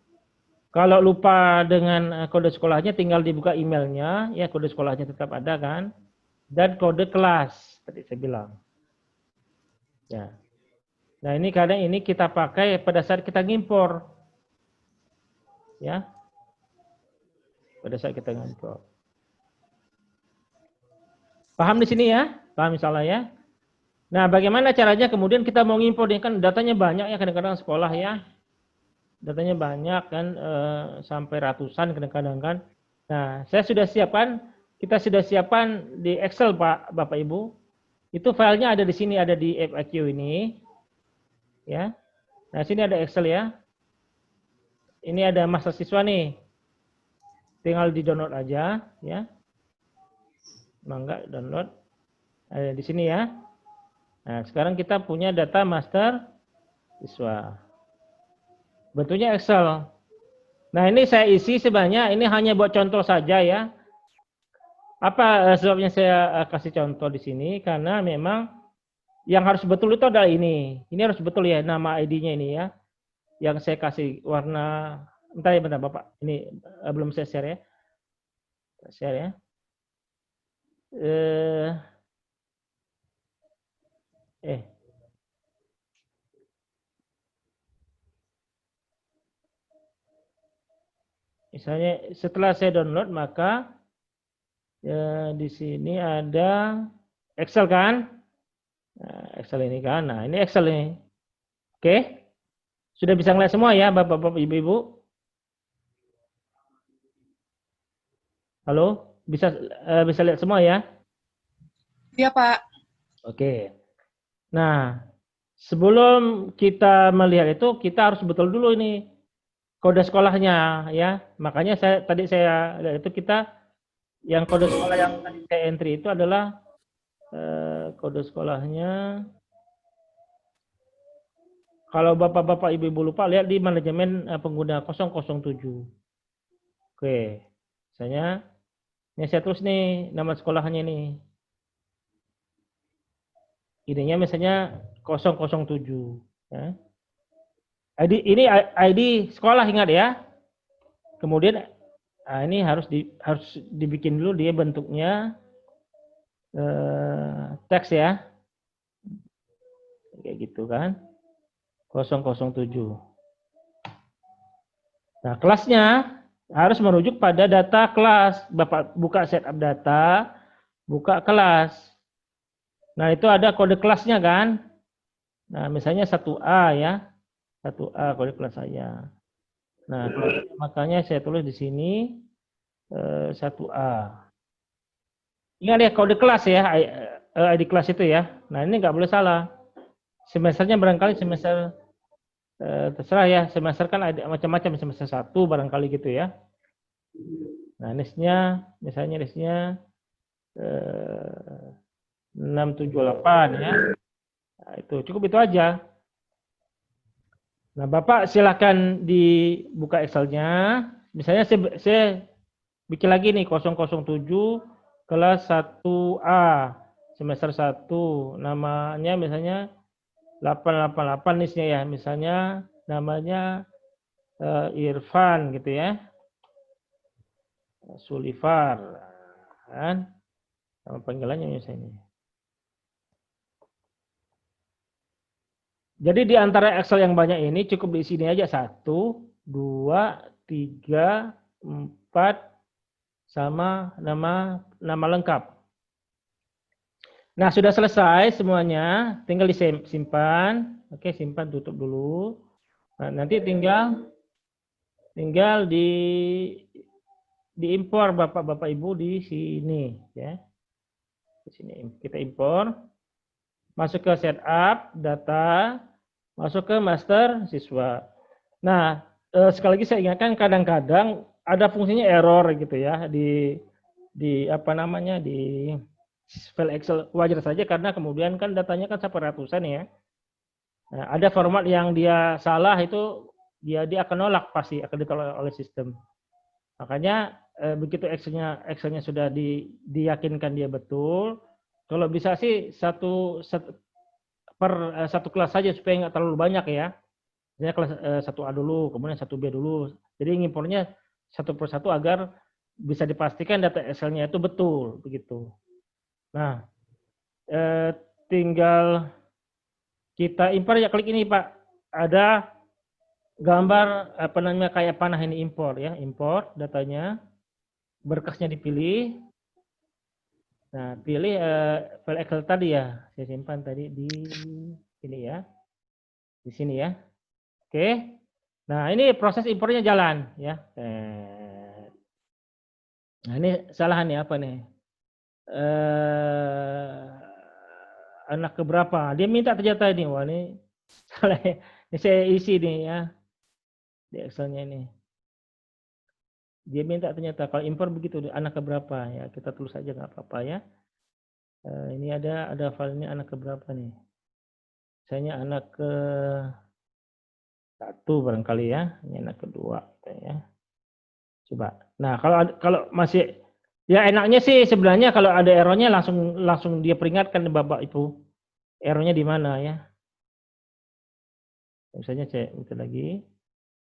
kalau lupa dengan kode sekolahnya tinggal dibuka emailnya, ya kode sekolahnya tetap ada kan, dan kode kelas tadi saya bilang. Ya. Nah ini kadang ini kita pakai pada saat kita ngimpor, ya, pada saat kita ngimpor. Paham di sini ya? Paham misalnya ya? Nah bagaimana caranya kemudian kita mau ngimpor, ini kan datanya banyak ya kadang-kadang sekolah ya. Datanya banyak kan, sampai ratusan kadang-kadang kan. Nah, saya sudah siapkan, kita sudah siapkan di Excel Pak, Bapak Ibu. Itu filenya ada di sini, ada di FAQ ini. Ya. Nah, sini ada Excel ya. Ini ada masa siswa nih. Tinggal di-download aja ya. Mangga download. Ada di sini ya. Nah, sekarang kita punya data master siswa. Bentuknya Excel. Nah ini saya isi sebanyak, ini hanya buat contoh saja ya. Apa sebabnya saya kasih contoh di sini? Karena memang yang harus betul itu adalah ini. Ini harus betul ya, nama ID-nya ini ya. Yang saya kasih warna, bentar Bapak. Ini belum saya share ya. Share ya. Misalnya setelah saya download maka ya, di sini ada Excel kan? Nah, Excel ini kan. Nah, ini Excel ini. Oke. Sudah bisa ngeliat semua ya Bapak-bapak, Ibu-ibu? Halo? Bisa lihat semua ya? Iya, Pak. Oke. Nah, sebelum kita melihat itu kita harus betul dulu ini kode sekolahnya ya. Makanya tadi saya lihat itu kita yang kode sekolah yang tadi saya entry itu adalah kode sekolahnya. Kalau Bapak-bapak, Ibu-ibu lupa lihat di manajemen pengguna 007. Oke. Misalnya ini saya tulis nih nama sekolahnya nih. Ininya misalnya 007 ya. Ini ID sekolah, ingat ya. Kemudian ini harus dibikin dulu dia bentuknya teks ya. Kayak gitu kan. 007. Nah, kelasnya harus merujuk pada data kelas. Bapak buka setup data, buka kelas. Nah, itu ada kode kelasnya kan. Nah, misalnya 1A ya. 1A kode kelas saya. Nah, makanya saya tulis di sini 1A. Ingat ya kode kelas ya, ID kelas itu ya. Nah, ini nggak boleh salah. Semesternya barangkali semester terserah ya, semester kan ada macam-macam, semester 1 barangkali gitu ya. Nah, NIS-nya misalnya NIS-nya 678 ya. Nah, itu cukup itu aja. Nah, Bapak silakan dibuka Excel-nya. Misalnya saya bikin lagi nih 007 kelas 1A semester 1. Namanya misalnya 888 NIS-nya ya. Misalnya namanya Irfan gitu ya. Sulifar kan. Nama panggilannya misalnya ini. Jadi di antara Excel yang banyak ini cukup di sini aja 1, 2, 3, 4 sama nama lengkap. Nah, sudah selesai semuanya, tinggal disimpan. Oke, simpan, tutup dulu. Nah, nanti tinggal diimpor Bapak Ibu di sini ya. Di sini kita impor. Masuk ke setup data, masuk ke master siswa. Nah, sekali lagi saya ingatkan kadang-kadang ada fungsinya error gitu ya di apa namanya di file Excel, wajar saja karena kemudian kan datanya kan sampai ratusan ya. Nah, ada format yang dia salah itu dia akan nolak, pasti akan ditolak oleh sistem. Makanya begitu Excelnya sudah diyakinkan dia betul, kalau bisa sih satu kelas saja supaya nggak terlalu banyak ya. Misalnya kelas 1A dulu, kemudian 1B dulu. Jadi ngimpornya satu persatu agar bisa dipastikan data Excel-nya itu betul begitu. Nah, tinggal kita impor ya, klik ini Pak. Ada gambar apa namanya kayak panah ini, impor ya, impor datanya. Berkasnya dipilih. Nah, pilih file Excel tadi ya, saya simpan tadi di sini ya. Di sini ya. Oke. Nah, ini proses impornya jalan ya. Nah, ini kesalahan nih apa nih? Anak keberapa? Dia minta ternyata ini. Wah, ini salah. Ini saya isi nih ya. Di Excelnya ini. Dia minta ternyata kalau impor begitu, anak keberapa ya, kita tulis aja nggak apa-apa ya. Ini ada filenya anak keberapa nih. Misalnya anak ke 1 barangkali ya, ini anak kedua ya. Coba. Nah, kalau masih ya enaknya sih sebenarnya kalau ada errornya langsung dia peringatkan Bapak Ibu. Errornya di mana ya. Misalnya saya minta lagi.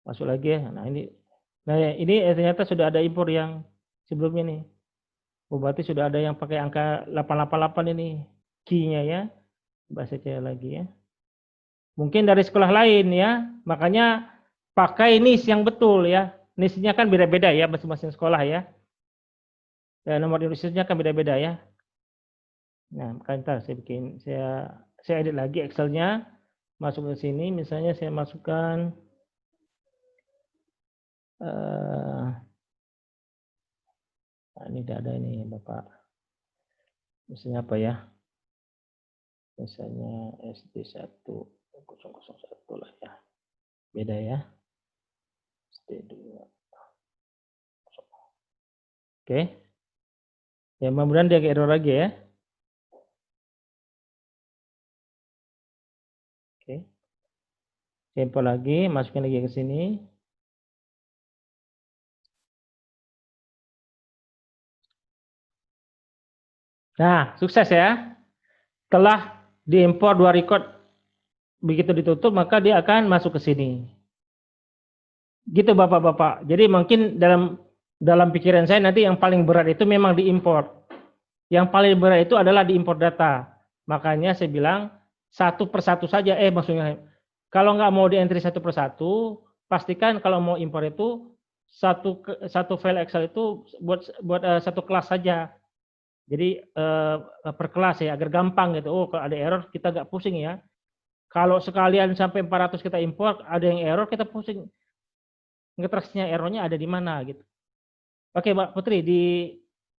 Masuk lagi ya. Nah, ini ternyata sudah ada impor yang sebelumnya nih. Berarti sudah ada yang pakai angka 888 ini key-nya ya. Coba saya lagi ya. Mungkin dari sekolah lain ya. Makanya pakai NIS yang betul ya. NIS-nya kan beda-beda ya masing-masing sekolah ya. Dan nomor Indonesia-nya kan beda-beda ya. Nah, makanya saya edit lagi Excel-nya. Masuk ke sini, misalnya saya masukkan nah, ini tidak ada ini Bapak. Misalnya apa ya? Misalnya SD1 001 lah ya. Beda ya. SD2. Oke. Ya, mudah-mudahan dia ke error lagi ya. Oke. Sampel lagi, masukin lagi ke sini. Nah, sukses ya. Telah diimpor 2 record, begitu ditutup maka dia akan masuk ke sini. Gitu Bapak-bapak. Jadi mungkin dalam pikiran saya nanti yang paling berat itu memang diimpor. Yang paling berat itu adalah diimpor data. Makanya saya bilang satu persatu saja. Maksudnya kalau nggak mau di entry satu persatu, pastikan kalau mau impor itu satu file Excel itu buat satu kelas saja. Jadi per kelas ya, agar gampang gitu. Oh, kalau ada error kita nggak pusing ya. Kalau sekalian sampai 400 kita impor, ada yang error kita pusing. Ngetracksnya errornya ada di mana gitu. Oke, Mbak Putri,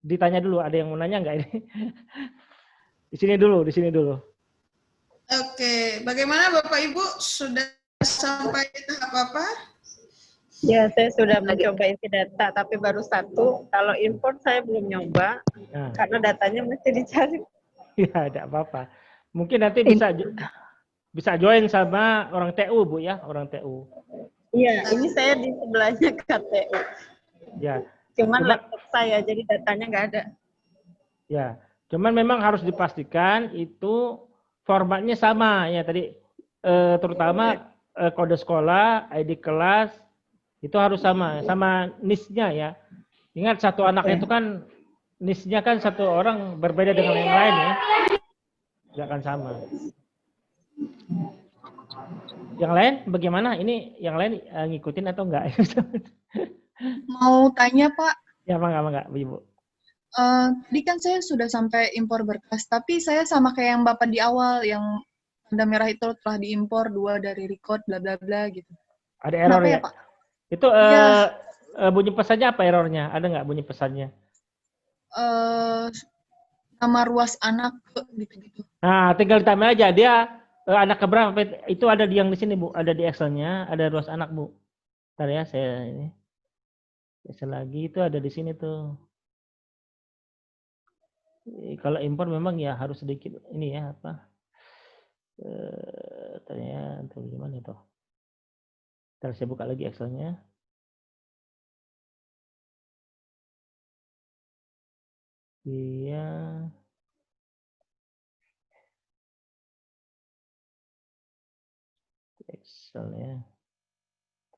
ditanya dulu. Ada yang mau nanya nggak ini? Di sini dulu. Oke, bagaimana Bapak Ibu sudah sampai tahap apa? Ya, saya sudah mencoba isi data, tapi baru 1. Kalau import saya belum nyoba, karena datanya mesti dicari. Ya, tidak apa-apa. Mungkin nanti bisa join sama orang TU, Bu ya, orang TU. Iya, ini saya di sebelahnya KTU. Ya. Cuman laptop saya, jadi datanya nggak ada. Ya, cuman memang harus dipastikan itu formatnya sama ya tadi, terutama kode sekolah, ID kelas itu harus sama NIS-nya ya. Ingat satu anak itu kan niche-nya kan satu orang berbeda dengan yang lain ya. Nggak akan sama. Yang lain bagaimana? Ini yang lain ngikutin atau enggak? Mau tanya Pak, Ya, mangga, Ibu. tadi kan saya sudah sampai impor berkas, tapi saya sama kayak yang Bapak di awal, yang tanda merah itu telah diimpor 2 dari record, bla bla bla gitu. Ada error Kenapa ya? ya Pak? Itu Iya. bunyi pesannya apa errornya? Ada nggak bunyi pesannya? Nama ruas anak gitu-gitu. Nah, tinggal ditambah aja dia anak keberapa? Itu ada di yang di sini Bu, ada di Excelnya, ada ruas anak Bu. Ntar ya saya ini. Excel lagi itu ada di sini tuh. Kalau impor memang ya harus sedikit ini ya apa? Ternyata tuh gimana itu? Ntar saya buka lagi Excelnya. Iya. Excel ya.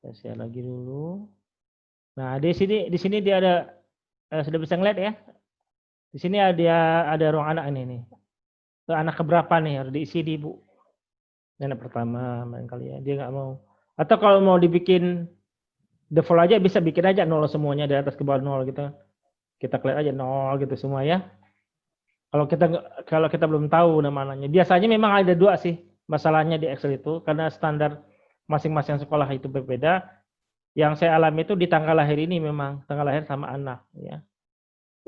Saya share lagi dulu. Nah, di sini dia ada sudah bisa ngeliat ya. Di sini ada ruang anak ini nih. Anak keberapa nih harus diisi di Bu. Anak pertama barangkali ya. Dia nggak mau. Atau kalau mau dibikin default aja bisa bikin aja 0 semuanya dari atas ke bawah 0 gitu. Kita klik aja 0 gitu semua ya. Kalau kita belum tahu namanya. Biasanya memang ada 2 sih masalahnya di Excel itu karena standar masing-masing sekolah itu berbeda. Yang saya alami itu di tanggal lahir ini memang tanggal lahir sama anak ya.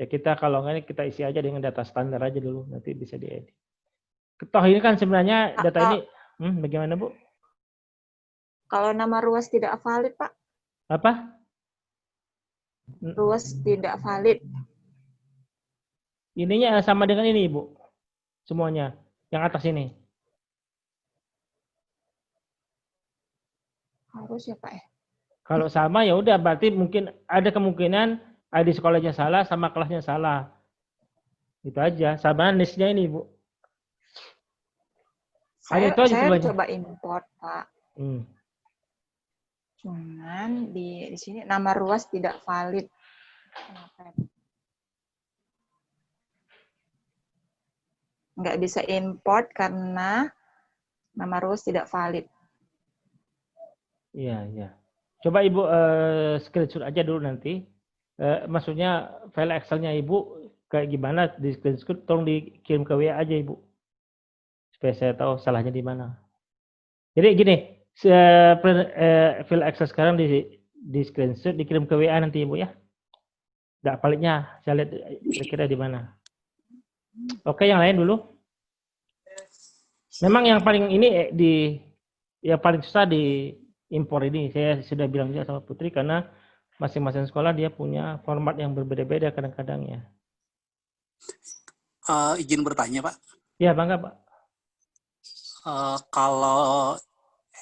Ya kita kalau nggak ini kita isi aja dengan data standar aja dulu nanti bisa diedit. Toh ini kan sebenarnya data ini bagaimana Bu? Kalau nama ruas tidak valid, Pak. Apa? Ruas tidak valid. Ininya sama dengan ini Bu. Semuanya yang atas ini. Harus ya, Pak ya. Kalau sama ya udah berarti mungkin ada kemungkinan ID sekolahnya salah sama kelasnya salah. Itu aja. Sama niche-nya ini, Bu. Saya itu aja semuanya. coba import, Pak. Cuman di sini nama ruas tidak valid. Kenapa ya? Nggak bisa import karena nama ruas tidak valid. Iya, iya. Coba Ibu screenshot aja dulu nanti. Maksudnya file Excel-nya Ibu kayak gimana di screenshot, tolong dikirim ke WA aja Ibu. Supaya saya tahu salahnya di mana. Jadi gini, file Excel sekarang di screenshot, dikirim ke WA nanti Ibu ya. Nggak validnya, saya lihat kira-kira di mana. Oke, yang lain dulu. Memang yang paling ini yang paling susah di impor ini, saya sudah bilang juga sama Putri karena masing-masing sekolah dia punya format yang berbeda-beda kadang-kadang ya. Izin bertanya Pak. Ya bangga Pak. Kalau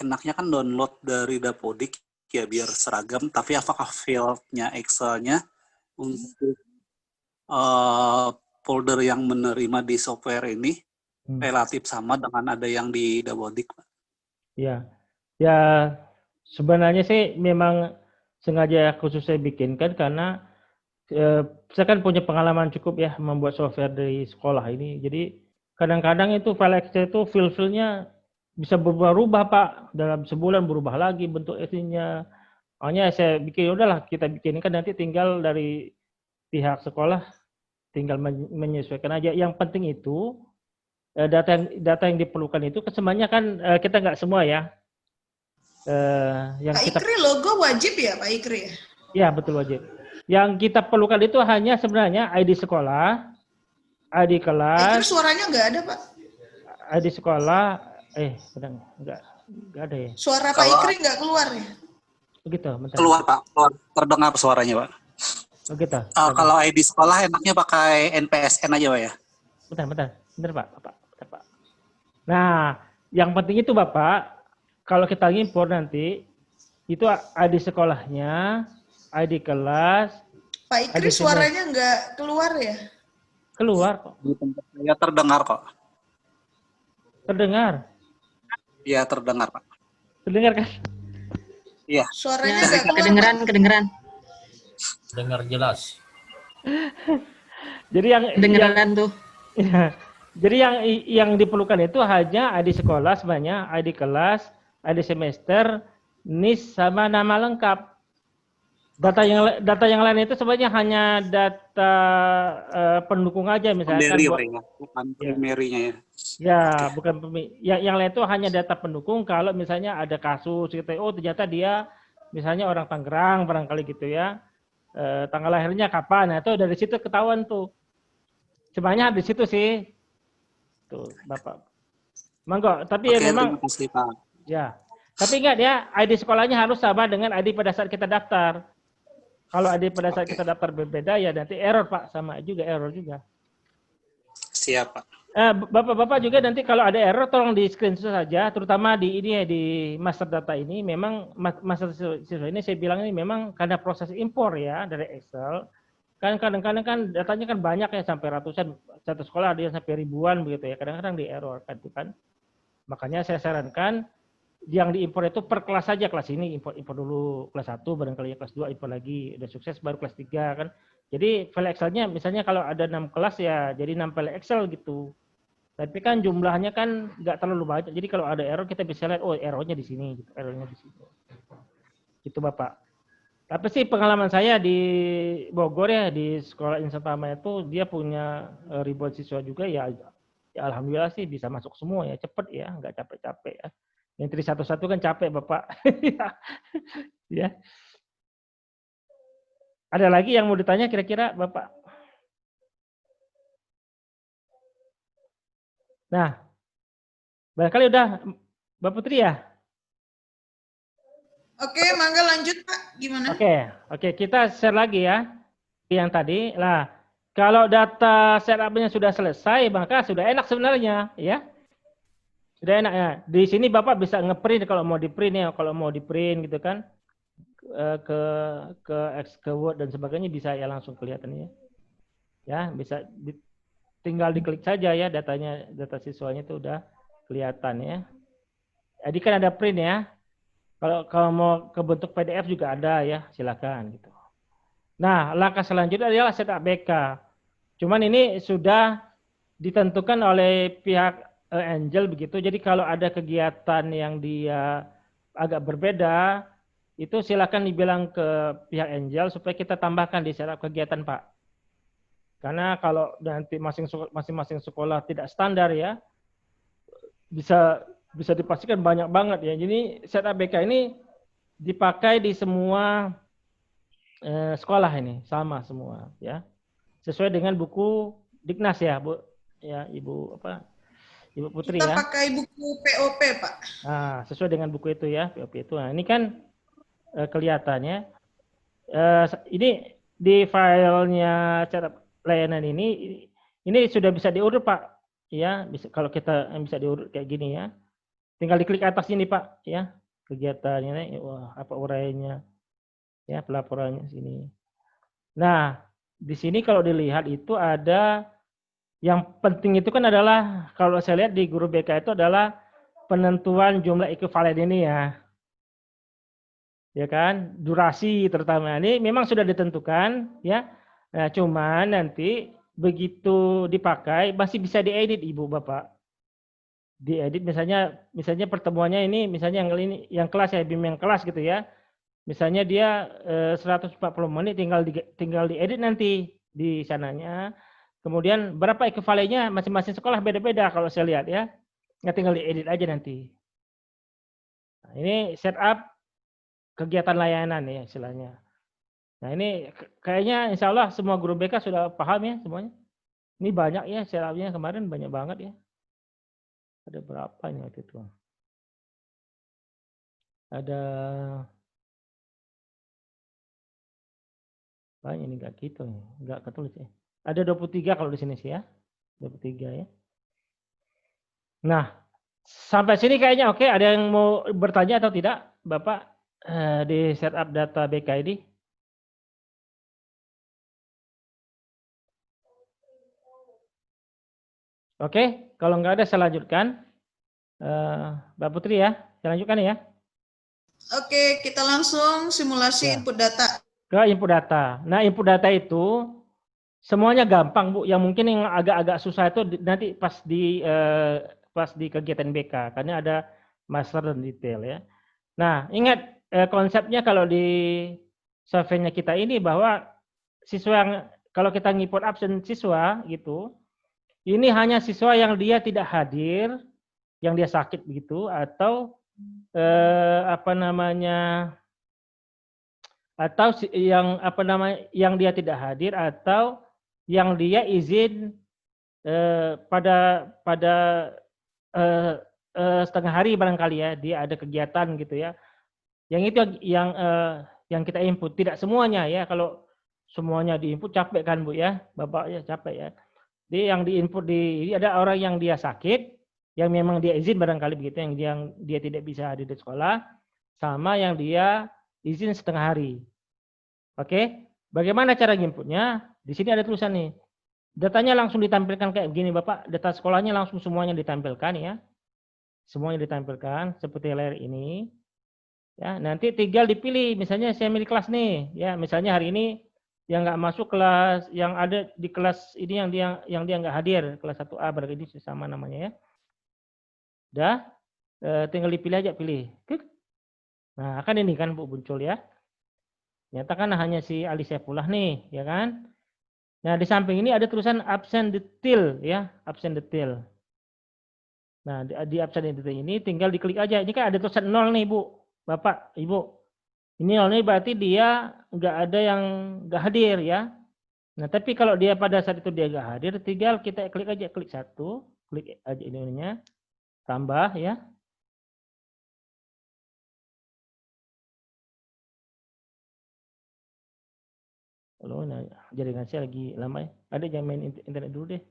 enaknya kan download dari Dapodik ya biar seragam, tapi apakah file-nya Excel-nya untuk folder yang menerima di software ini relatif sama dengan ada yang di Dapodik Pak? Ya, ya sebenarnya sih memang sengaja khusus saya bikinkan karena saya kan punya pengalaman cukup ya membuat software dari sekolah ini. Jadi kadang-kadang itu file Excel itu file-filenya bisa berubah-ubah Pak. Dalam sebulan berubah lagi bentuk isinya. Makanya saya bikin udahlah kita bikinkan nanti tinggal dari pihak sekolah tinggal menyesuaikan aja. Yang penting itu data yang diperlukan itu kesemuanya kan kita nggak semua ya. Pak Ikri logo wajib ya Pak Ikri ya? Ya betul wajib. Yang kita perlukan itu hanya sebenarnya ID sekolah, ID kelas. Ikri suaranya nggak ada Pak? ID sekolah, nggak ada ya. Suara Pak Ikri nggak keluar ya? Begitu. Bentar. Keluar Pak, keluar terdengar suaranya Pak. Begitu. Kalau ID sekolah enaknya pakai NPSN aja Pak ya? Bentar Pak. Nah, yang penting itu Bapak. Kalau kita impor nanti, itu ID sekolahnya, ID kelas. Pak Ikri suaranya nggak keluar ya? Keluar kok. Ya terdengar kok. Terdengar? Iya terdengar Pak. Terdengar kan? Iya. Suaranya nggak keluar. Kedengeran. Dengar jelas. Jadi Dengeran tuh. ya, jadi yang diperlukan itu hanya ID sekolah sebenarnya, ID kelas, ID semester, NIS sama nama lengkap. Data yang lain itu sebenarnya hanya data pendukung aja, misalkan Secondary, buat, ya, bukan primary-nya ya. ya bukan yang lain itu hanya data pendukung. Kalau misalnya ada kasus gitu, oh ternyata dia misalnya orang Tangerang barangkali gitu ya, tanggal lahirnya kapan, nah itu dari situ ketahuan tuh. Sebenarnya di situ sih, tuh Bapak. Monggo, tapi ya memang, terima kasih, Pak. ya. Tapi ingat ya, ID sekolahnya harus sama dengan ID pada saat kita daftar. Kalau ID pada saat kita daftar berbeda ya nanti error Pak, sama juga error juga. Siap, Pak. Bapak-bapak juga nanti kalau ada error tolong di screenshot saja, terutama di ini ya, di master data ini. Memang master siswa ini saya bilang ini memang karena proses impor ya dari Excel. Kan kadang-kadang kan datanya kan banyak ya, sampai ratusan, satu sekolah ada yang sampai ribuan begitu ya. Kadang-kadang di error kan itu kan. Makanya saya sarankan yang diimpor itu per kelas saja, kelas ini impor dulu, kelas 1 barangkali ya, kelas 2 impor lagi, udah sukses baru kelas 3 kan. Jadi file Excel-nya misalnya kalau ada 6 kelas ya jadi 6 file Excel gitu. Tapi kan jumlahnya kan nggak terlalu banyak. Jadi kalau ada error kita bisa lihat, oh errornya di sini, gitu, errornya di sini. Itu Bapak. Tapi sih pengalaman saya di Bogor ya, di sekolah Insan Tama itu dia punya ribuan siswa juga ya, alhamdulillah sih bisa masuk semua ya, cepet ya, nggak capek-capek ya. Entry satu-satu kan capek Bapak. Ya. Ada lagi yang mau ditanya kira-kira Bapak? Nah, barangkali udah Mbak Putri ya? Oke, mangga lanjut Pak. Gimana? Oke, kita share lagi ya. Yang tadi, lah kalau data setup-nya sudah selesai, maka sudah enak sebenarnya ya. Sudah enak ya. Di sini Bapak bisa ngeprint kalau mau di-print ya, kalau mau di-print gitu kan. Ke Word dan sebagainya bisa ya langsung kelihatan ya. Ya, bisa tinggal diklik saja ya datanya, data siswanya itu udah kelihatan ya. Jadi kan ada print ya. Kalau mau ke bentuk PDF juga ada ya, silakan gitu. Nah, langkah selanjutnya adalah setup BK. Cuman ini sudah ditentukan oleh pihak Angel begitu. Jadi kalau ada kegiatan yang dia agak berbeda, itu silakan dibilang ke pihak Angel supaya kita tambahkan di setup kegiatan, Pak. Karena kalau nanti masing-masing sekolah tidak standar ya, bisa dipastikan banyak banget ya. Jadi setup BK ini dipakai di semua sekolah ini, sama semua ya. Sesuai dengan buku Diknas ya, Bu. Ya, Ibu Putri Kita ya. pakai buku POP, Pak. Nah, sesuai dengan buku itu ya, POP itu. Nah, ini kan kelihatannya ini di filenya setup layanan ini sudah bisa diurut Pak ya, bisa, kalau kita bisa diurut kayak gini ya, tinggal diklik atas ini Pak ya, kegiatannya, wah apa uraiannya ya, pelaporannya sini. Nah di sini kalau dilihat itu ada yang penting itu kan adalah, kalau saya lihat di guru BK itu adalah penentuan jumlah ekuivalen ini ya kan, durasi terutama ini memang sudah ditentukan ya. Nah, cuman nanti begitu dipakai masih bisa diedit Ibu Bapak. Diedit misalnya pertemuannya ini misalnya yang kelas ya, bimbingan kelas gitu ya. Misalnya dia 140 menit tinggal diedit nanti di sananya. Kemudian berapa ekuivalennya masing-masing sekolah beda-beda kalau saya lihat ya. Nggak tinggal diedit aja nanti. Nah, ini setup kegiatan layanan ya istilahnya. Nah ini kayaknya insya Allah semua guru BK sudah paham ya semuanya. Ini banyak ya setupnya, kemarin banyak banget ya. Ada berapa ini waktu itu? Ada banyak ini nggak gitu, nggak ketulis ya. Ada 23 kalau di sini sih ya, 23 ya. Nah sampai sini kayaknya oke. Ada yang mau bertanya atau tidak, Bapak di setup data BK ini? Oke, kalau nggak ada saya lanjutkan. Mbak Putri ya, saya lanjutkan ya. Oke, kita langsung simulasi input data. Ke input data. Nah, input data itu semuanya gampang Bu. Yang mungkin yang agak-agak susah itu nanti pas di kegiatan BK, karena ada master dan detail ya. Nah, ingat konsepnya kalau di survei-nya kita ini bahwa siswa yang kalau kita ngiput absen siswa gitu, ini hanya siswa yang dia tidak hadir, yang dia sakit begitu, atau yang dia tidak hadir, atau yang dia izin pada setengah hari barangkali ya, dia ada kegiatan gitu ya. Yang itu yang kita input, tidak semuanya ya. Kalau semuanya diinput capek kan Bu ya, Bapak ya capek ya. Jadi yang diinput ada orang yang dia sakit, yang memang dia izin barangkali begitu, yang dia tidak bisa hadir di sekolah, sama yang dia izin setengah hari. Oke, bagaimana cara inputnya? Di sini ada tulisan nih. Datanya langsung ditampilkan kayak begini Bapak, data sekolahnya langsung semuanya ditampilkan ya. Semuanya ditampilkan seperti layar ini. Ya, nanti tinggal dipilih, misalnya saya milih kelas nih, ya misalnya hari ini yang nggak masuk kelas, yang ada di kelas ini yang dia nggak hadir, kelas 1A berarti sama namanya ya. Udah, tinggal dipilih aja, pilih. Nah, akan ini kan Bu muncul ya. Nyatakan hanya si Ali Saifullah nih, ya kan. Nah, di samping ini ada tulisan absen detail ya, absen detail. Nah, di absen detail ini tinggal diklik aja. Ini kan ada tulisan 0 nih Bu. Bapak, Ibu, ini ini berarti dia nggak ada yang nggak hadir ya. Nah, tapi kalau dia pada saat itu dia nggak hadir, tinggal kita klik aja, klik satu, klik aja ininya, tambah ya. Halo, nah, jaringan saya lagi lama ya. Ada yang main internet dulu deh.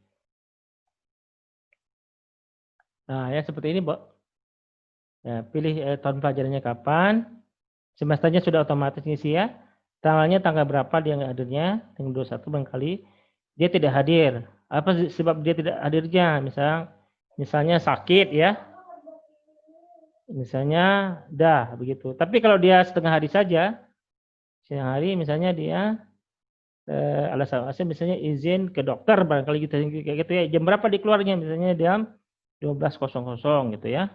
Nah, ya seperti ini, Bu. Ya, pilih tahun pelajarannya kapan. Semesternya sudah otomatis ngisi ya. Tanggalnya tanggal berapa dia nggak hadirnya, tanggal 21 barangkali dia tidak hadir. Apa sebab dia tidak hadirnya? Misalnya sakit ya. Misalnya begitu. Tapi kalau dia setengah hari saja, setengah hari misalnya dia alasan misalnya izin ke dokter barangkali gitu kayak gitu ya. Jam berapa dikeluarnya? Misalnya jam 12.00 gitu ya.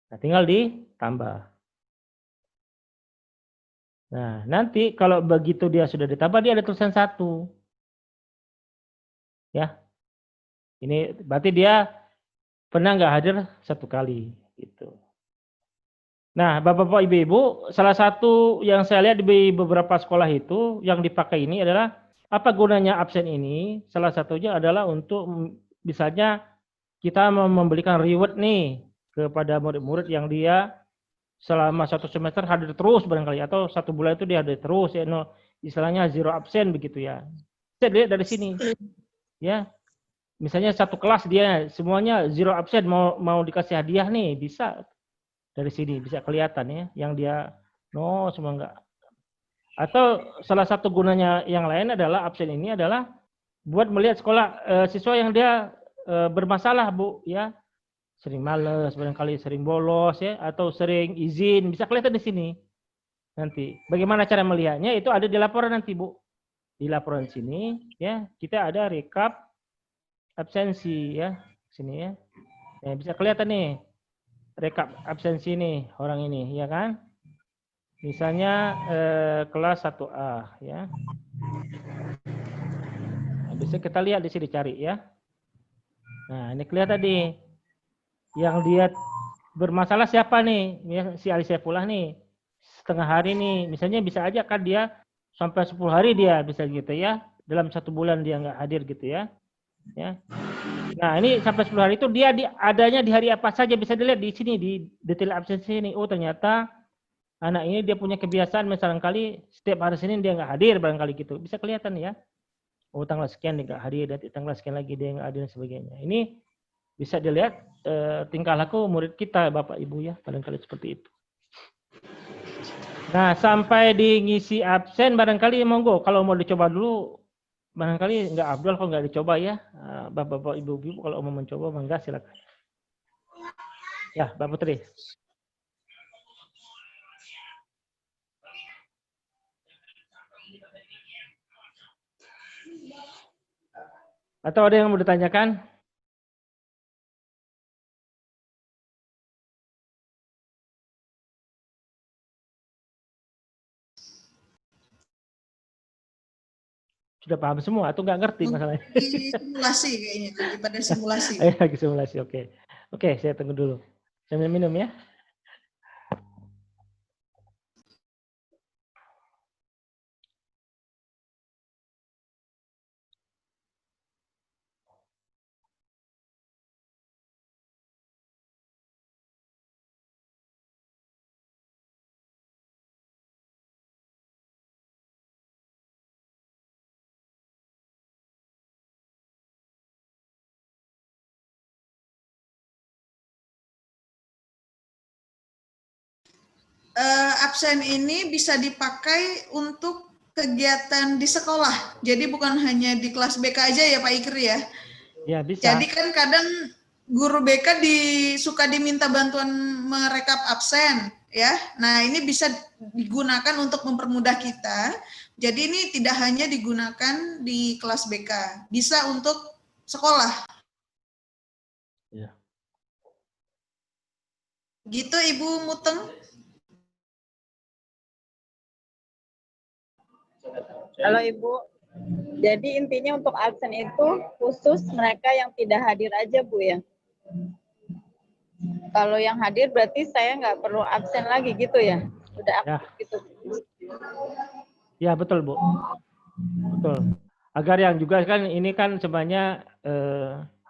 Nah, tinggal ditambah. Nah, nanti kalau begitu dia sudah ditambah, dia ada tulisan 1. Ya. Ini berarti dia pernah nggak hadir 1 kali. Gitu. Nah, Bapak-Bapak, Ibu-Ibu, salah satu yang saya lihat di beberapa sekolah itu, yang dipakai ini adalah, apa gunanya absen ini? Salah satunya adalah untuk, misalnya, kita memberikan reward nih, kepada murid-murid yang dia selama 1 semester hadir terus barangkali, atau 1 bulan itu dia hadir terus ya, istilahnya 0 absen begitu ya. Bisa dilihat dari sini. Ya. Misalnya 1 kelas dia semuanya 0 absen, mau dikasih hadiah nih, bisa. Dari sini bisa kelihatan ya, yang dia semua enggak. Atau salah satu gunanya yang lain adalah absen ini adalah buat melihat siswa yang dia bermasalah Bu ya. Sering males, barangkali sering bolos ya, atau sering izin, bisa kelihatan di sini. Nanti bagaimana cara melihatnya itu ada di laporan nanti Bu. Di laporan sini ya, kita ada rekap absensi ya, sini ya. Ya bisa kelihatan nih rekap absensi nih orang ini ya kan. Misalnya kelas 1A ya. Nah, bisa kita lihat di sini cari ya. Nah, ini kelihatan nih. Yang dia bermasalah siapa nih? Si Ali Saifullah nih. Setengah hari nih. Misalnya bisa aja kan dia sampai 10 hari dia bisa gitu ya. Dalam 1 bulan dia nggak hadir gitu ya. Ya. Nah, ini sampai 10 hari itu dia adanya di hari apa saja bisa dilihat di sini di detail absensi ini. Oh, ternyata anak ini dia punya kebiasaan misalnya kali setiap hari Senin dia nggak hadir barangkali gitu. Bisa kelihatan ya. Oh, tanggal sekian dia nggak hadir, dan tanggal sekian lagi dia nggak hadir dan sebagainya. Ini bisa dilihat tingkah laku murid kita, Bapak Ibu ya, barangkali seperti itu. Nah, sampai di ngisi absen barangkali monggo kalau mau dicoba dulu, barangkali nggak abdul kalau nggak dicoba ya, Bapak-Bapak Ibu-Ibu kalau mau mencoba mangga silakan. Ya, Mbak Putri. Atau ada yang mau ditanyakan? Sudah paham semua atau nggak ngerti masalahnya? Di simulasi kayaknya, lagi pada simulasi. Lagi simulasi, oke. Oke, saya tunggu dulu. Sambil minum ya. Absen ini bisa dipakai untuk kegiatan di sekolah. Jadi bukan hanya di kelas BK aja ya Pak Ikri ya. Ya, bisa. Jadi kan kadang guru BK suka diminta bantuan merekap absen ya. Nah, ini bisa digunakan untuk mempermudah kita. Jadi ini tidak hanya digunakan di kelas BK, bisa untuk sekolah. Ya. Gitu Ibu Muteng. Halo Ibu, jadi intinya untuk absen itu khusus mereka yang tidak hadir aja Bu ya? Kalau yang hadir berarti saya nggak perlu absen lagi gitu ya? Udah aktif gitu. Ya betul Bu, betul. Agar yang juga kan ini kan sebenarnya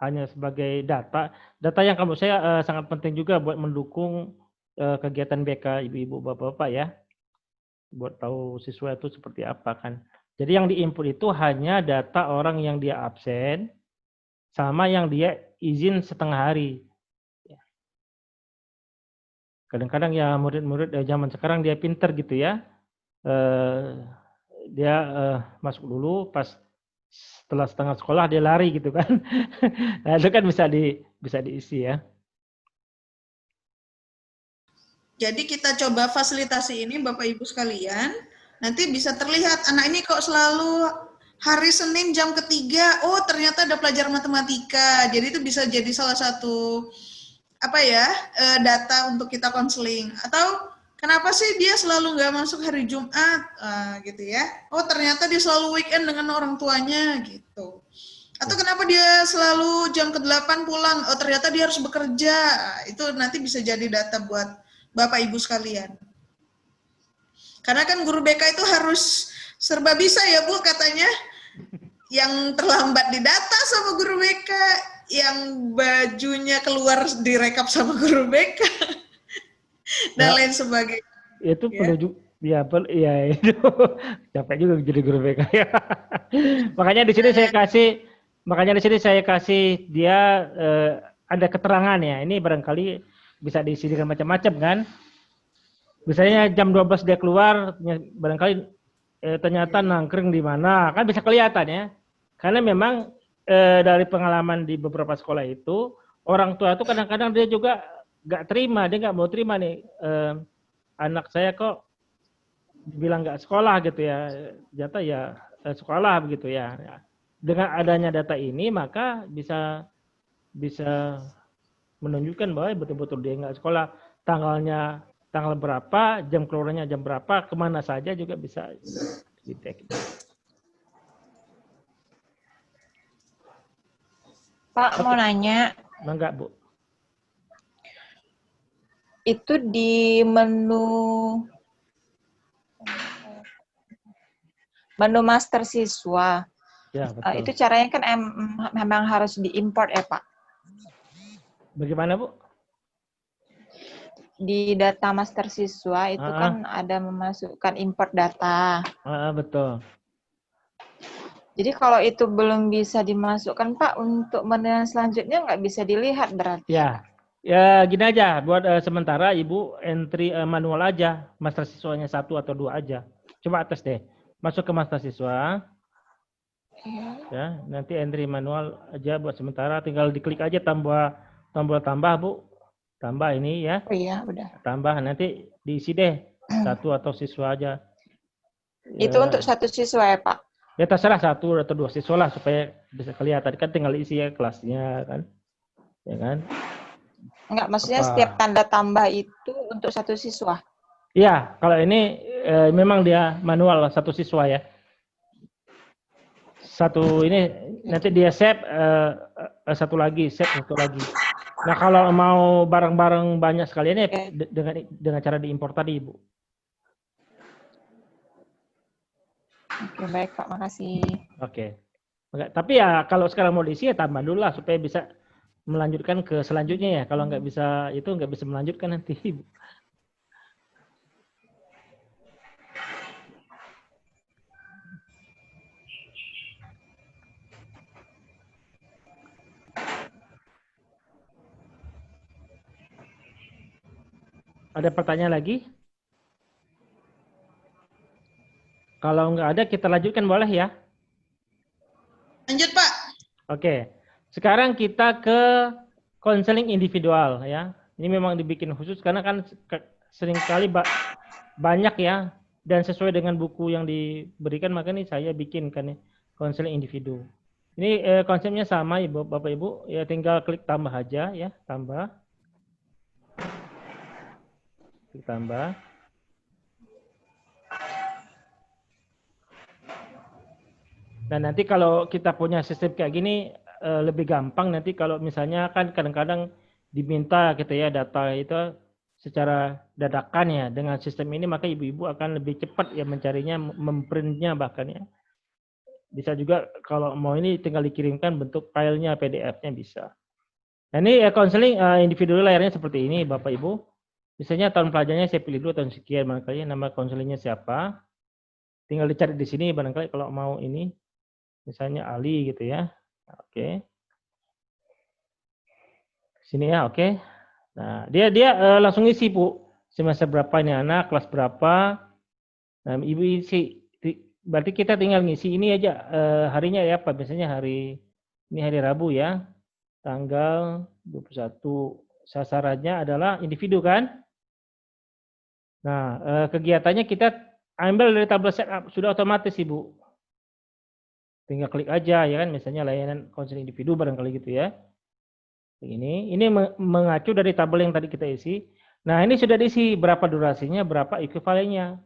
hanya sebagai data yang kamu saya sangat penting juga buat mendukung kegiatan BK ibu-ibu bapak-bapak ya, buat tahu siswa itu seperti apa kan. Jadi yang diinput itu hanya data orang yang dia absen sama yang dia izin setengah hari. Kadang-kadang ya murid-murid zaman sekarang dia pinter gitu ya. Dia masuk dulu, pas setelah setengah sekolah dia lari gitu kan. Nah itu kan bisa diisi ya. Jadi kita coba fasilitasi ini Bapak Ibu sekalian, nanti bisa terlihat anak ini kok selalu hari Senin jam ketiga, oh ternyata ada pelajaran matematika. Jadi itu bisa jadi salah satu data untuk kita konseling. Atau kenapa sih dia selalu nggak masuk hari Jumat, gitu ya? Oh ternyata dia selalu weekend dengan orang tuanya gitu. Atau kenapa dia selalu jam ke-8 pulang? Oh ternyata dia harus bekerja. Itu nanti bisa jadi data buat Bapak Ibu sekalian. Karena kan guru BK itu harus serba bisa ya Bu katanya. Yang terlambat didata sama guru BK, yang bajunya keluar direkap sama guru BK, dan lain sebagainya. Itu perlu ya itu capek juga jadi guru BK ya. Makanya di sini saya kasih dia ada keterangan ya. Ini barangkali bisa diisi dengan macam-macam kan. Misalnya jam 12 dia keluar, barangkali ternyata nangkring di mana, kan bisa kelihatan ya. Karena memang dari pengalaman di beberapa sekolah itu, orang tua itu kadang-kadang dia juga nggak terima, dia nggak mau terima nih, anak saya kok bilang nggak sekolah gitu ya, ternyata ya sekolah begitu ya. Dengan adanya data ini maka bisa menunjukkan bahwa betul-betul dia nggak sekolah, tanggal berapa, jam keluarnya jam berapa, kemana saja juga bisa di-tag. Pak, mau nanya. Enggak, Bu. Itu di menu master siswa. Ya, betul. Itu caranya kan memang harus diimport ya, Pak? Bagaimana, Bu? Di data master siswa itu kan ada memasukkan import data. Betul. Jadi kalau itu belum bisa dimasukkan, Pak, untuk menu yang selanjutnya nggak bisa dilihat berarti? Ya gini aja, buat sementara Ibu entry manual aja, master siswanya 1 atau 2 aja. Coba tes deh, masuk ke master siswa. Ya, nanti entry manual aja buat sementara, tinggal diklik aja tombol tambah, Bu. Tambah ini ya. Oh iya, udah. Tambah, nanti diisi deh 1 atau siswa aja. Itu untuk 1 siswa ya, Pak? Ya terserah 1 atau 2 siswa lah supaya bisa kelihatan kan tinggal isi ya kelasnya kan. Ya kan? Enggak, maksudnya Apa? setiap tanda tambah itu untuk 1 siswa. Iya, kalau ini memang dia manual 1 siswa ya. 1 ini nanti dia save 1 lagi, save 1 lagi. Nah, kalau mau bareng-bareng banyak sekalian ya dengan cara diimpor tadi, Ibu. Oke, baik Pak, makasih. Oke. Tapi ya kalau sekarang mau diisi ya tambah dulu lah supaya bisa melanjutkan ke selanjutnya ya. Kalau nggak bisa itu nggak bisa melanjutkan nanti, Ibu. Ada pertanyaan lagi? Kalau nggak ada, kita lanjutkan boleh ya? Lanjut, Pak. Oke. Sekarang kita ke konseling individual ya. Ini memang dibikin khusus karena kan seringkali banyak ya. Dan sesuai dengan buku yang diberikan, makanya saya bikin kan ya. Konseling individu. Ini konsepnya sama Ibu, Bapak Ibu. Ya tinggal klik tambah aja ya. Tambah. Klik tambah. Dan nanti kalau kita punya sistem kayak gini lebih gampang nanti kalau misalnya kan kadang-kadang diminta gitu ya data itu secara dadakan ya. Dengan sistem ini maka ibu-ibu akan lebih cepat ya mencarinya, memprintnya bahkan ya. Bisa juga kalau mau ini tinggal dikirimkan bentuk filenya, PDF-nya bisa. Nah ini konseling individu layarnya seperti ini Bapak Ibu. Misalnya tahun pelajarannya saya pilih dulu tahun sekian, barangkali nama konselingnya siapa. Tinggal dicari di sini barangkali kalau mau ini. Misalnya Ali gitu ya. Oke. Sini ya, oke. Nah, dia langsung isi, Bu. Semester berapa ini anak, kelas berapa. Nah, Ibu isi. Berarti kita tinggal ngisi ini aja harinya ya, Pak. Biasanya ini hari Rabu ya. Tanggal 21. Sasarannya adalah individu kan? Nah, kegiatannya kita ambil dari tabel setup, sudah otomatis Ibu. Tinggal klik aja ya kan, misalnya layanan konseling individu barangkali gitu ya. Ini mengacu dari tabel yang tadi kita isi. Nah, ini sudah diisi berapa durasinya, berapa ekuivalennya.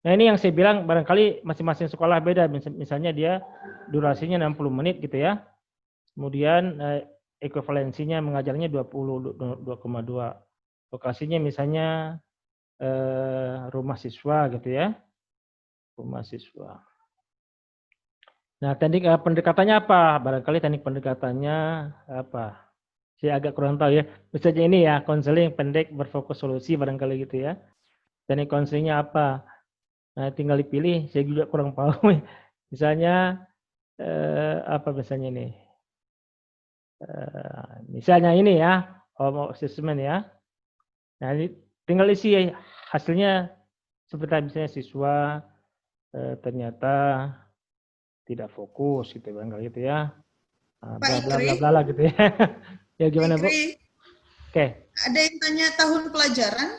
Nah, ini yang saya bilang barangkali masing-masing sekolah beda. Misalnya dia durasinya 60 menit gitu ya. Kemudian ekuivalensinya mengajarnya 2,2. Lokasinya misalnya rumah siswa gitu ya. Rumah siswa. Nah, teknik pendekatannya apa? Barangkali teknik pendekatannya apa? Saya agak kurang tahu ya. Misalnya ini ya, konseling pendek berfokus solusi barangkali gitu ya. Teknik konselingnya apa? Nah, tinggal dipilih. Saya juga kurang paham. Misalnya apa misalnya ini? Misalnya ini ya, home assessment ya. Nah, ini tinggal isi hasilnya seperti misalnya siswa ternyata tidak fokus gitu barangkali gitu ya. Bla bla bla bla bla gitu ya. Ya gimana, Bu? Oke. Ada yang tanya tahun pelajaran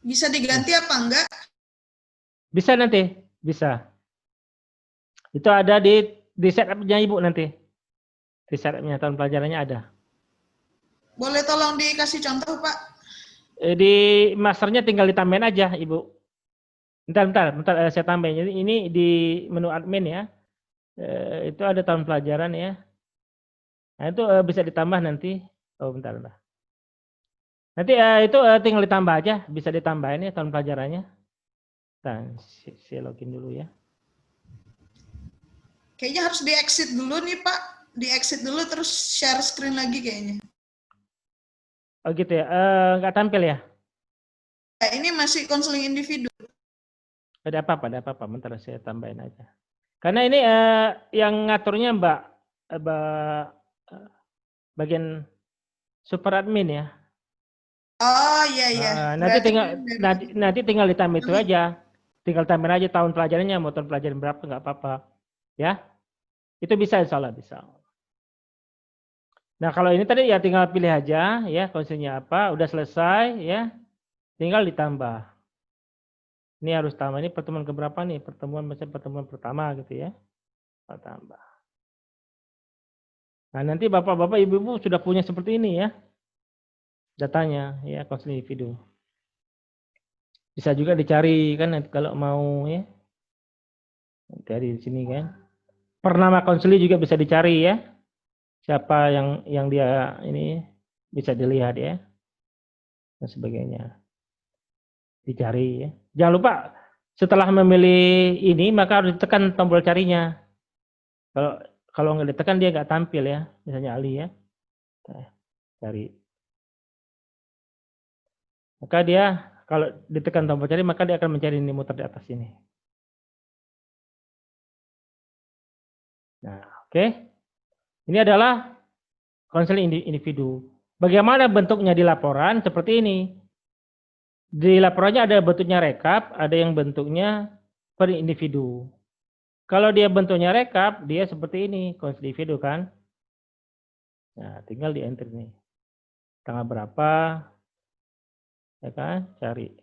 bisa diganti apa enggak? Bisa nanti, bisa. Itu ada di setup-nya Ibu nanti. Di setup-nya tahun pelajarannya ada. Boleh tolong dikasih contoh, Pak? Di masternya tinggal ditambahin aja, Ibu. Bentar, saya tambahin. Jadi ini di menu admin ya. Itu ada tahun pelajaran ya. Nah, itu bisa ditambah nanti. Oh, bentar. Nanti itu tinggal ditambah aja, bisa ditambahin ya tahun pelajarannya. Nah, saya login dulu ya. Kayaknya harus di-exit dulu nih, Pak. Di-exit dulu terus share screen lagi kayaknya. Oh gitu ya, nggak tampil ya? Ini masih konseling individu. Ada apa-apa, bentar saya tambahin aja. Karena ini yang ngaturnya Mbak bagian super admin ya. Oh iya. Nanti tinggal ditambah itu aja. Tinggal tambah aja tahun pelajarannya, mau tahun pelajaran berapa nggak apa-apa. Ya. Itu bisa insya Allah bisa. Nah, kalau ini tadi ya tinggal pilih aja ya konselnya apa, udah selesai ya. Tinggal ditambah. Ini harus tambah. Ini pertemuan keberapa nih? Misalnya pertemuan pertama gitu ya. Tambah. Nah, nanti Bapak-bapak, Ibu-ibu sudah punya seperti ini ya. Datanya ya, konseling individu. Bisa juga dicari kan kalau mau ya. Dari sini kan. Per nama konseling juga bisa dicari ya. Siapa yang dia ini bisa dilihat ya. Dan sebagainya. Dicari ya. Jangan lupa setelah memilih ini maka harus ditekan tombol carinya. Kalau nggak ditekan dia nggak tampil ya. Misalnya Ali ya. Nah, cari. Maka dia kalau ditekan tombol cari maka dia akan mencari ini muter di atas ini. Nah, oke. Ini adalah konseling individu. Bagaimana bentuknya di laporan? Seperti ini. Di laporannya ada bentuknya rekap, ada yang bentuknya per individu. Kalau dia bentuknya rekap, dia seperti ini, konseling individu kan. Nah, tinggal di enter nih. Tanggal berapa? Ya kan, cari.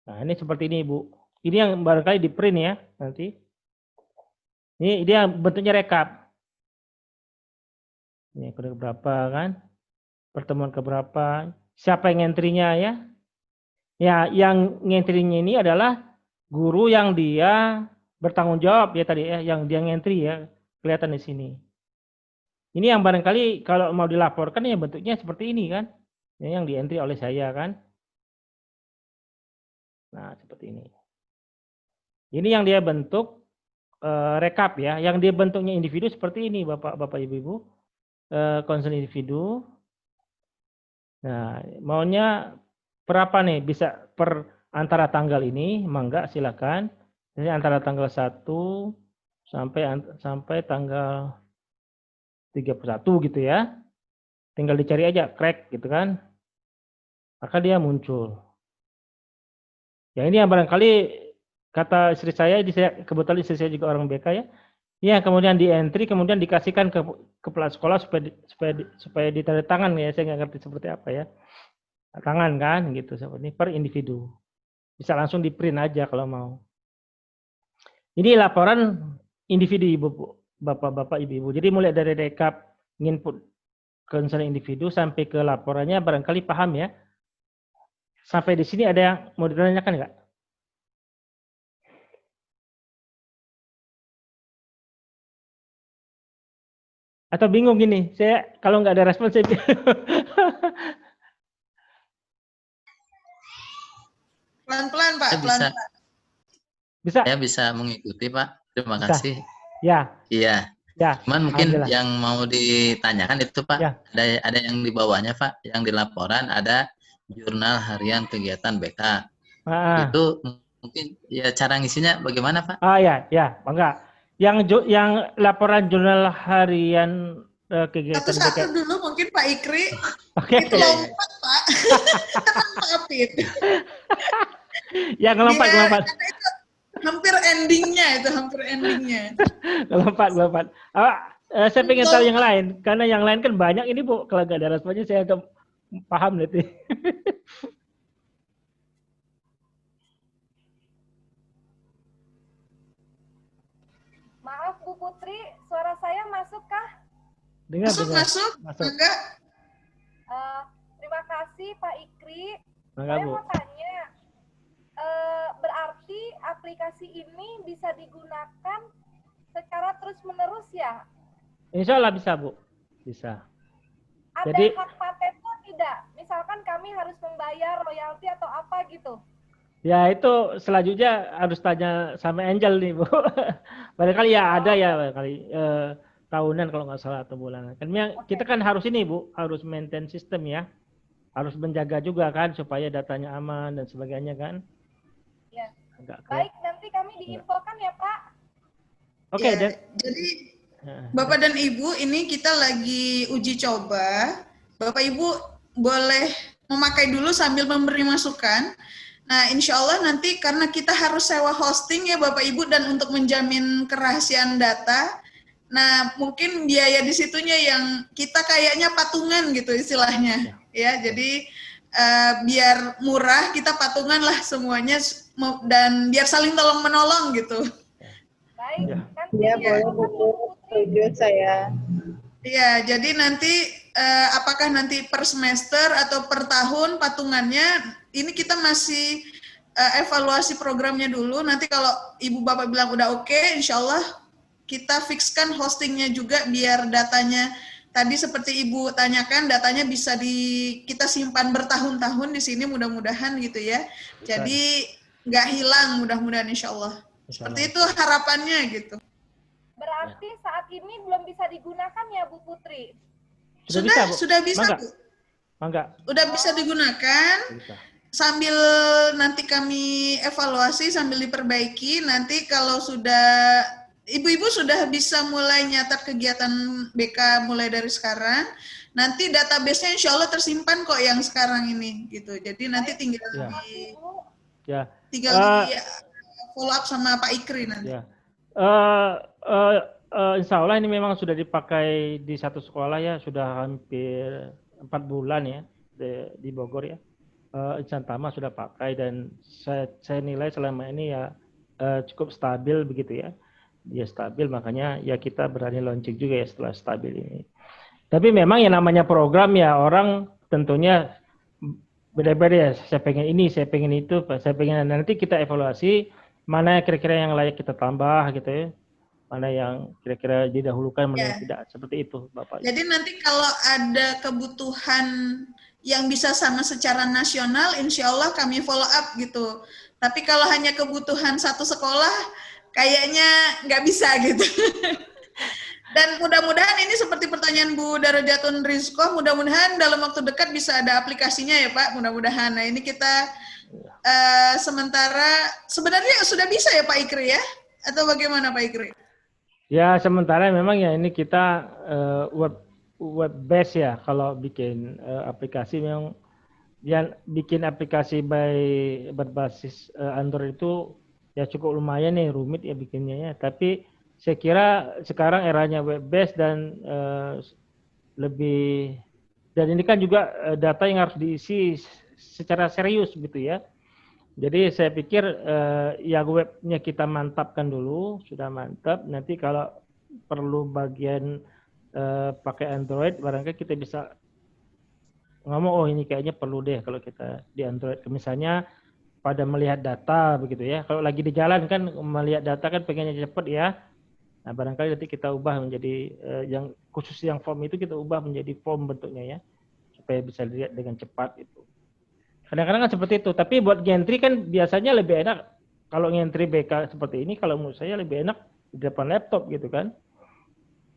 Nah, ini seperti ini, Bu. Ini yang barangkali di print ya, nanti. Ini dia bentuknya rekap. Ini kode berapa kan? Pertemuan keberapa? Siapa yang entry-nya ya? Ya, yang entry-nya ini adalah guru yang dia bertanggung jawab ya tadi ya, yang dia entry ya, kelihatan di sini. Ini yang barangkali kalau mau dilaporkan ya bentuknya seperti ini kan? Ya, yang di entry oleh saya kan? Nah, seperti ini. Ini yang dia bentuk rekap ya, yang dia bentuknya individu seperti ini Bapak Ibu-ibu. Konseling individu. Nah, maunya berapa nih? Bisa per antara tanggal ini, mangga silakan. Jadi antara tanggal 1 sampai tanggal 31 gitu ya. Tinggal dicari aja crack gitu kan. Maka dia muncul. Ya ini yang barangkali kata istri saya, kebetulan istri saya juga orang BK ya. Ya, kemudian di entry, kemudian dikasihkan ke kepala sekolah supaya ditanda tangan ya. Saya nggak ngerti seperti apa ya. Tangan kan, gitu seperti per individu. Bisa langsung di print aja kalau mau. Ini laporan individu Ibu, Bapak-bapak, Ibu-ibu. Jadi mulai dari rekap input konseling individu sampai ke laporannya barangkali paham ya. Sampai di sini ada yang mau ditanyakan nggak? Atau bingung gini, saya kalau nggak ada respon saya pelan-pelan Pak, pelan-pelan. Bisa. Saya bisa mengikuti Pak. Terima kasih. Ya. Iya. Ya. Cuman mungkin yang mau ditanyakan itu Pak, ya. ada yang di bawahnya Pak, yang di laporan ada jurnal harian kegiatan BK. Itu mungkin ya cara ngisinya bagaimana Pak? Ya, bangga. Yang laporan jurnal harian kegiatan satu-satu dulu mungkin Pak Ikri. Oke. Itu lompat Pak. Maafin. Ya ngelompat. Itu hampir endingnya. Ngelompat. Saya pengen tahu yang lain, karena yang lain kan banyak ini Bu. Kalau nggak ada responnya saya agak paham nanti. Maaf Bu Putri, suara saya masuk kah? Masuk. Enggak. Terima kasih Pak Ikri. Enggak, saya Bu. mau tanya, berarti aplikasi ini bisa digunakan secara terus-menerus ya? Insya Allah bisa Bu, bisa. Ada Jadi, hak patennya tidak? Misalkan kami harus membayar royalti atau apa gitu? ya itu selanjutnya harus tanya sama Angel nih Bu. Barangkali ya ada ya barangkali tahunan kalau nggak salah atau bulanan. Kan kita kan harus ini Bu, harus maintain sistem ya. Harus menjaga juga kan supaya datanya aman dan sebagainya kan. Ya. Baik, nanti kami diinfokan ya Pak. Oke, jadi Bapak dan Ibu ini kita lagi uji coba. Bapak Ibu boleh memakai dulu sambil memberi masukan. Nah, insya Allah nanti karena kita harus sewa hosting ya Bapak Ibu dan untuk menjamin kerahasiaan data, nah mungkin biaya di situnya yang kita kayaknya patungan gitu istilahnya, ya. Jadi biar murah kita patungan lah semuanya dan biar saling tolong menolong gitu. Baik, nanti Ya, boleh Bu. Setuju saya. Iya, jadi nanti apakah nanti per semester atau per tahun patungannya, ini kita masih evaluasi programnya dulu. Nanti kalau Ibu Bapak bilang udah oke, insya Allah kita fixkan hostingnya juga biar datanya, tadi seperti Ibu tanyakan, datanya bisa kita simpan bertahun-tahun di sini mudah-mudahan gitu ya. Jadi nggak hilang mudah-mudahan insya Allah. Seperti itu harapannya gitu. Berarti saat ini belum bisa digunakan ya Bu Putri? Sudah bisa Bu. Mangga. Udah bisa digunakan. Bisa. Sambil nanti kami evaluasi sambil diperbaiki. Nanti kalau sudah ibu-ibu sudah bisa mulai nyatat kegiatan BK mulai dari sekarang. Nanti database-nya insya Allah tersimpan kok yang sekarang ini gitu. Jadi nanti tinggal di follow up sama Pak Ikri nanti. Ya. Insya Allah ini memang sudah dipakai di satu sekolah ya, sudah hampir 4 bulan ya di Bogor ya. Insan Tama sudah pakai dan saya nilai selama ini ya cukup stabil begitu ya. Dia stabil, makanya ya kita berani launching juga ya setelah stabil ini. Tapi memang yang namanya program ya orang tentunya beda-beda ya. Saya pengen ini, saya pengen itu, saya pengen nanti kita evaluasi mana kira-kira yang layak kita tambah gitu ya. Mana yang kira-kira didahulukan, mana yang tidak, seperti itu Bapak. Jadi nanti kalau ada kebutuhan yang bisa sama secara nasional, insya Allah kami follow up gitu. Tapi kalau hanya kebutuhan satu sekolah, kayaknya nggak bisa gitu. Dan mudah-mudahan ini seperti pertanyaan Bu Darajatun Rizko, mudah-mudahan dalam waktu dekat bisa ada aplikasinya ya Pak, mudah-mudahan. Nah ini kita sementara, sebenarnya sudah bisa ya Pak Ikri ya? Atau bagaimana Pak Ikri? Ya sementara memang ya ini kita web based ya, kalau bikin aplikasi memang yang bikin aplikasi berbasis Android itu ya cukup lumayan nih, rumit ya bikinnya ya. Tapi saya kira sekarang eranya web based dan lebih, dan ini kan juga data yang harus diisi secara serius gitu ya. Jadi saya pikir ya webnya kita mantapkan dulu, sudah mantap. Nanti kalau perlu bagian pakai Android, barangkali kita bisa ngomong, oh ini kayaknya perlu deh kalau kita di Android. Misalnya pada melihat data begitu ya. Kalau lagi di jalan kan melihat data kan pengennya cepat ya. Nah barangkali nanti kita ubah menjadi yang khusus yang form itu kita ubah menjadi form bentuknya ya, supaya bisa dilihat dengan cepat itu. Kadang-kadang kan seperti itu, tapi buat ngentri kan biasanya lebih enak kalau ngentri BK seperti ini, kalau menurut saya lebih enak di depan laptop gitu kan.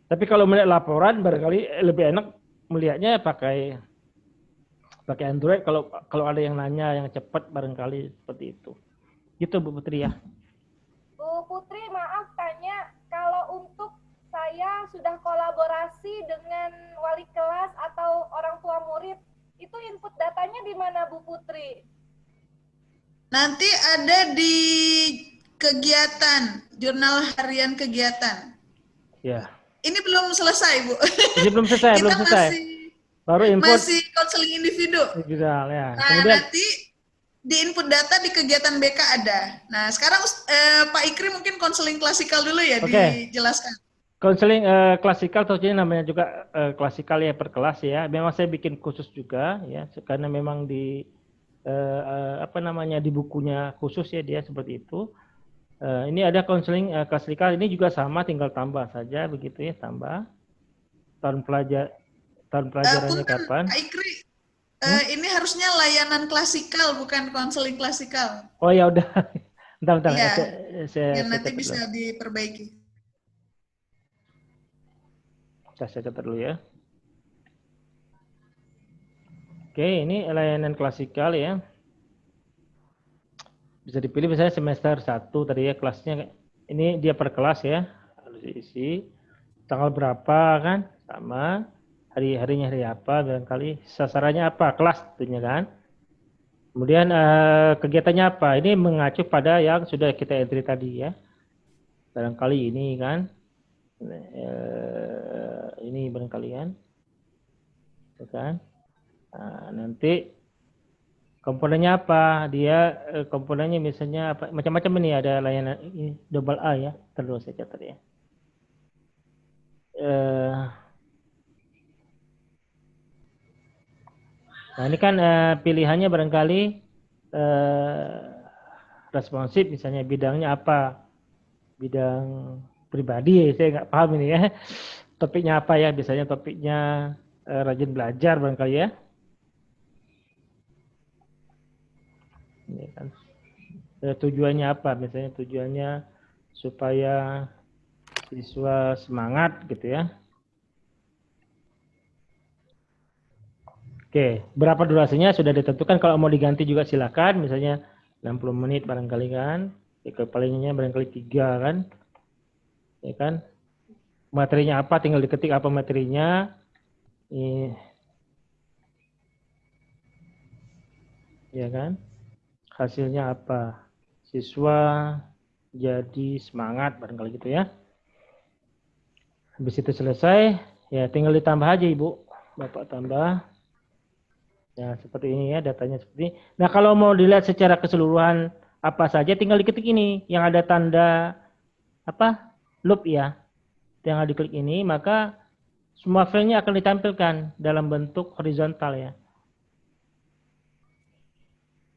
Tapi kalau melihat laporan barangkali lebih enak melihatnya pakai Android kalau ada yang nanya yang cepat barangkali seperti itu. Gitu Bu Putri ya. Bu Putri maaf tanya, kalau untuk saya sudah kolaborasi dengan wali kelas atau orang tua murid, itu input datanya di mana Bu Putri? Nanti ada di kegiatan, jurnal harian kegiatan. Ya. Ini belum selesai Bu. Ini belum selesai, belum selesai. Baru input. Masih konseling individu. Individual ya. Nah, kemudian nanti di input data di kegiatan BK ada. Nah, sekarang Pak Ikri mungkin konseling klasikal dulu ya, dijelaskan. Konseling klasikal tentunya namanya juga klasikal ya per kelas ya. Memang saya bikin khusus juga ya, karena memang di di bukunya khusus ya dia seperti itu. Ini ada konseling klasikal, ini juga sama, tinggal tambah saja begitu ya, tambah tahun pelajarannya kapan. Pak Ikri, ini harusnya layanan klasikal bukan konseling klasikal. Oh ya udah, bentar. Iya, saya nanti bisa diperbaiki. Saya catat dulu ya. Oke, ini layanan klasikal ya. Bisa dipilih misalnya semester 1 tadi ya, kelasnya ini dia per kelas ya. Harus diisi tanggal berapa kan, sama harinya hari apa, barangkali sasarannya apa, kelas tentunya kan. Kemudian kegiatannya apa? Ini mengacu pada yang sudah kita entry tadi ya. Barangkali ini kan. Ini barangkali kan. Nah, nanti Komponennya apa? Dia komponennya misalnya apa? Macam-macam ini, ada layanan ini double A ya. Terus saya catat ya. Nah ini kan pilihannya barangkali responsif, misalnya bidangnya apa? Bidang pribadi, saya nggak paham ini ya. Topiknya apa ya? Biasanya topiknya rajin belajar barangkali ya. Ini kan tujuannya apa? Misalnya tujuannya supaya siswa semangat gitu ya. Oke, berapa durasinya sudah ditentukan. Kalau mau diganti juga silakan, misalnya 60 menit barangkali kan. Palingnya barangkali 3 kan. Ya kan? Materinya apa, tinggal diketik apa materinya. Ya kan? Hasilnya apa? Siswa jadi semangat barangkali gitu ya. Habis itu selesai, ya tinggal ditambah aja Ibu. Bapak tambah. Ya, seperti ini ya, datanya seperti ini. Nah, kalau mau dilihat secara keseluruhan apa saja, tinggal diketik ini yang ada tanda apa? Loop ya. Tinggal diklik ini, maka semua filenya akan ditampilkan dalam bentuk horizontal ya.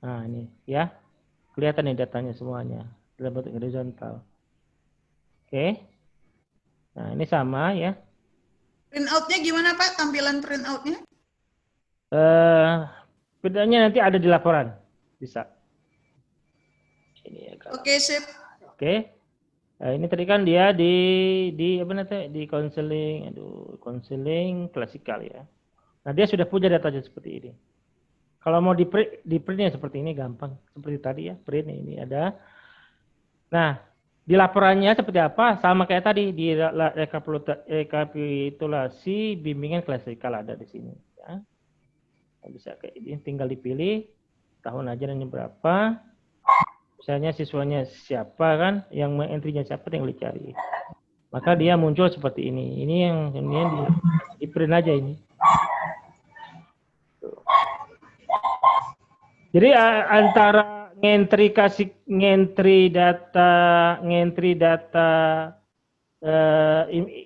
Nah, ini ya. Kelihatan nih datanya semuanya dalam bentuk horizontal. Oke. Nah, ini sama ya. Print out-nya gimana Pak? Tampilan print out-nya? Bedanya nanti ada di laporan, bisa. Ini ya, Oke, sip. Oke. Nah, ini tadi kan dia di apa nanti di konseling klasikal ya. Nah, dia sudah punya datanya seperti ini. Kalau mau di printnya seperti ini gampang, seperti tadi ya, print ini ada. Nah, di laporannya seperti apa? Sama kayak tadi di rekapitulasi bimbingan klasikal ada di sini ya. Bisa kayak ini, tinggal dipilih tahun ajarannya berapa, misalnya siswanya siapa kan, yang entry-nya siapa tinggal dicari, maka dia muncul seperti ini. Ini yang di print aja ini. Jadi antara ngentri data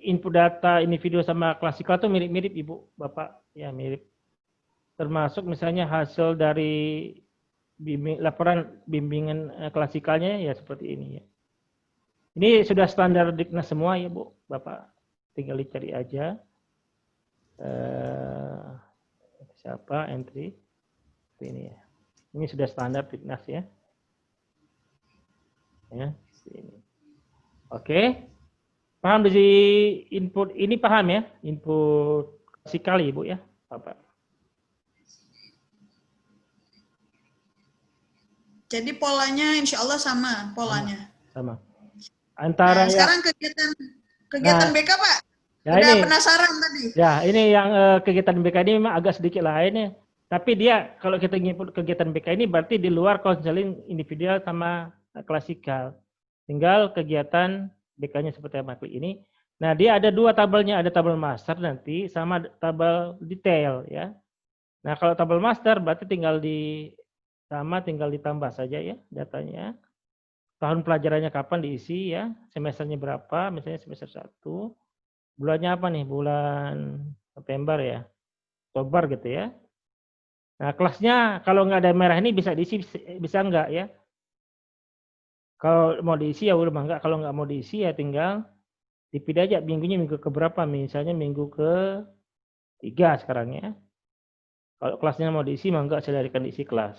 input data individu sama klasikal itu mirip-mirip Ibu Bapak ya, mirip. Termasuk misalnya hasil dari laporan bimbingan klasikalnya ya seperti ini ya. Ini sudah standar Diknas semua ya Bu, Bapak tinggal dicari aja siapa entry ini ya. Ini sudah standar Diknas ya. Ya, ini. Oke. Paham di input ini, paham ya? Input klasikal Ibu ya, Bapak. Jadi polanya insya Allah sama polanya. Sama. Antara nah, sekarang kegiatan BK Pak. Ya udah ini, penasaran tadi. Ya ini yang kegiatan BK ini memang agak sedikit lain ya. Tapi dia kalau kita input kegiatan BK ini berarti di luar konseling individual sama klasikal. Tinggal kegiatan BK-nya seperti apa klik ini. Nah dia ada dua tabelnya, ada tabel master nanti sama tabel detail ya. Nah kalau tabel master berarti tinggal ditambah saja ya datanya. Tahun pelajarannya kapan diisi ya, semesternya berapa, misalnya semester 1. Bulannya apa nih? Bulan September ya. Oktober gitu ya. Nah, kelasnya kalau nggak ada merah ini bisa diisi, bisa enggak ya. Kalau mau diisi ya udah enggak, kalau nggak mau diisi ya tinggal dipilih aja minggunya minggu ke berapa, misalnya minggu ke 3 sekarang ya. Kalau kelasnya mau diisi mah enggak, saya darikan diisi kelas.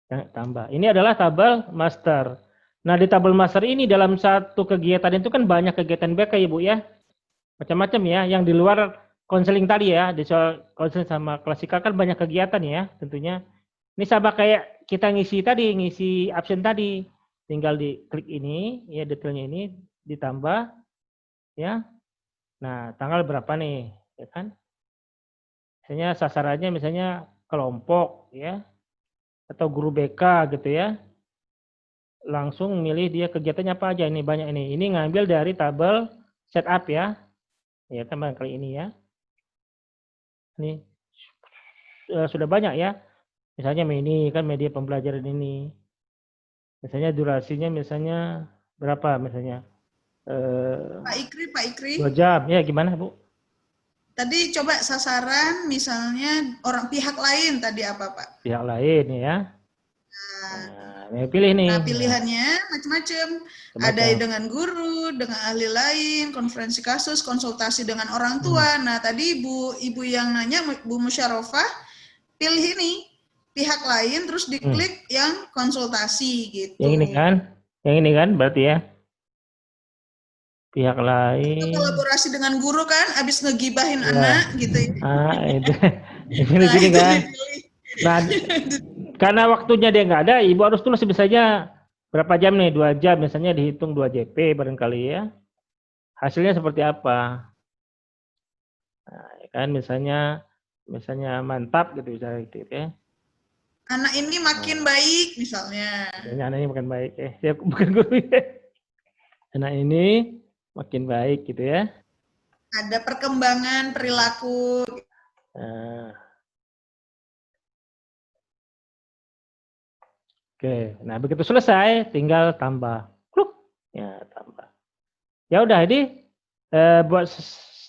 Tambah. Ini adalah tabel master. Nah, di tabel master ini dalam satu kegiatan itu kan banyak kegiatan BK Ibu ya. Macam-macam ya, yang di luar konseling tadi ya, di soal konseling sama klasikal kan banyak kegiatan ya, tentunya. Ini sama kayak kita ngisi absen tadi. Tinggal diklik ini, ya detailnya ini ditambah ya. Nah, tanggal berapa nih, ya kan? Misalnya sasarannya misalnya kelompok ya. Atau guru BK gitu ya, langsung milih dia kegiatannya apa aja. Ini banyak ini. Ini ngambil dari tabel setup ya. Ya kan kali ini ya. Ini sudah banyak ya. Misalnya ini kan media pembelajaran ini. Misalnya durasinya misalnya berapa misalnya? Pak Ikri. 2 jam. Ya gimana, Bu? Tadi coba sasaran misalnya orang pihak lain tadi apa, Pak? Pihak lain ya. Nah, pilih nih. Nah, pilihannya macam-macam. Ada dengan guru, dengan ahli lain, konferensi kasus, konsultasi dengan orang tua. Nah, tadi ibu yang nanya, Bu Musyarofah, pilih ini pihak lain, terus diklik yang konsultasi gitu. Yang ini kan berarti ya. Pihak lain. Itu kolaborasi dengan guru kan, abis ngegibahin anak gitu ya. Itu. Ini sini kan. Nah, karena waktunya dia nggak ada, ibu harus tulis misalnya berapa jam nih, 2 jam misalnya dihitung 2 JP barangkali ya. Hasilnya seperti apa? Nah, kan misalnya mantap gitu misalnya gitu ya. Anak ini makin baik misalnya. Anak ini makin baik ya, bukan guru ya. Anak ini makin baik gitu ya. Ada perkembangan perilaku. Oke, nah begitu selesai tinggal tambah. Ya tambah. Ya udah ini buat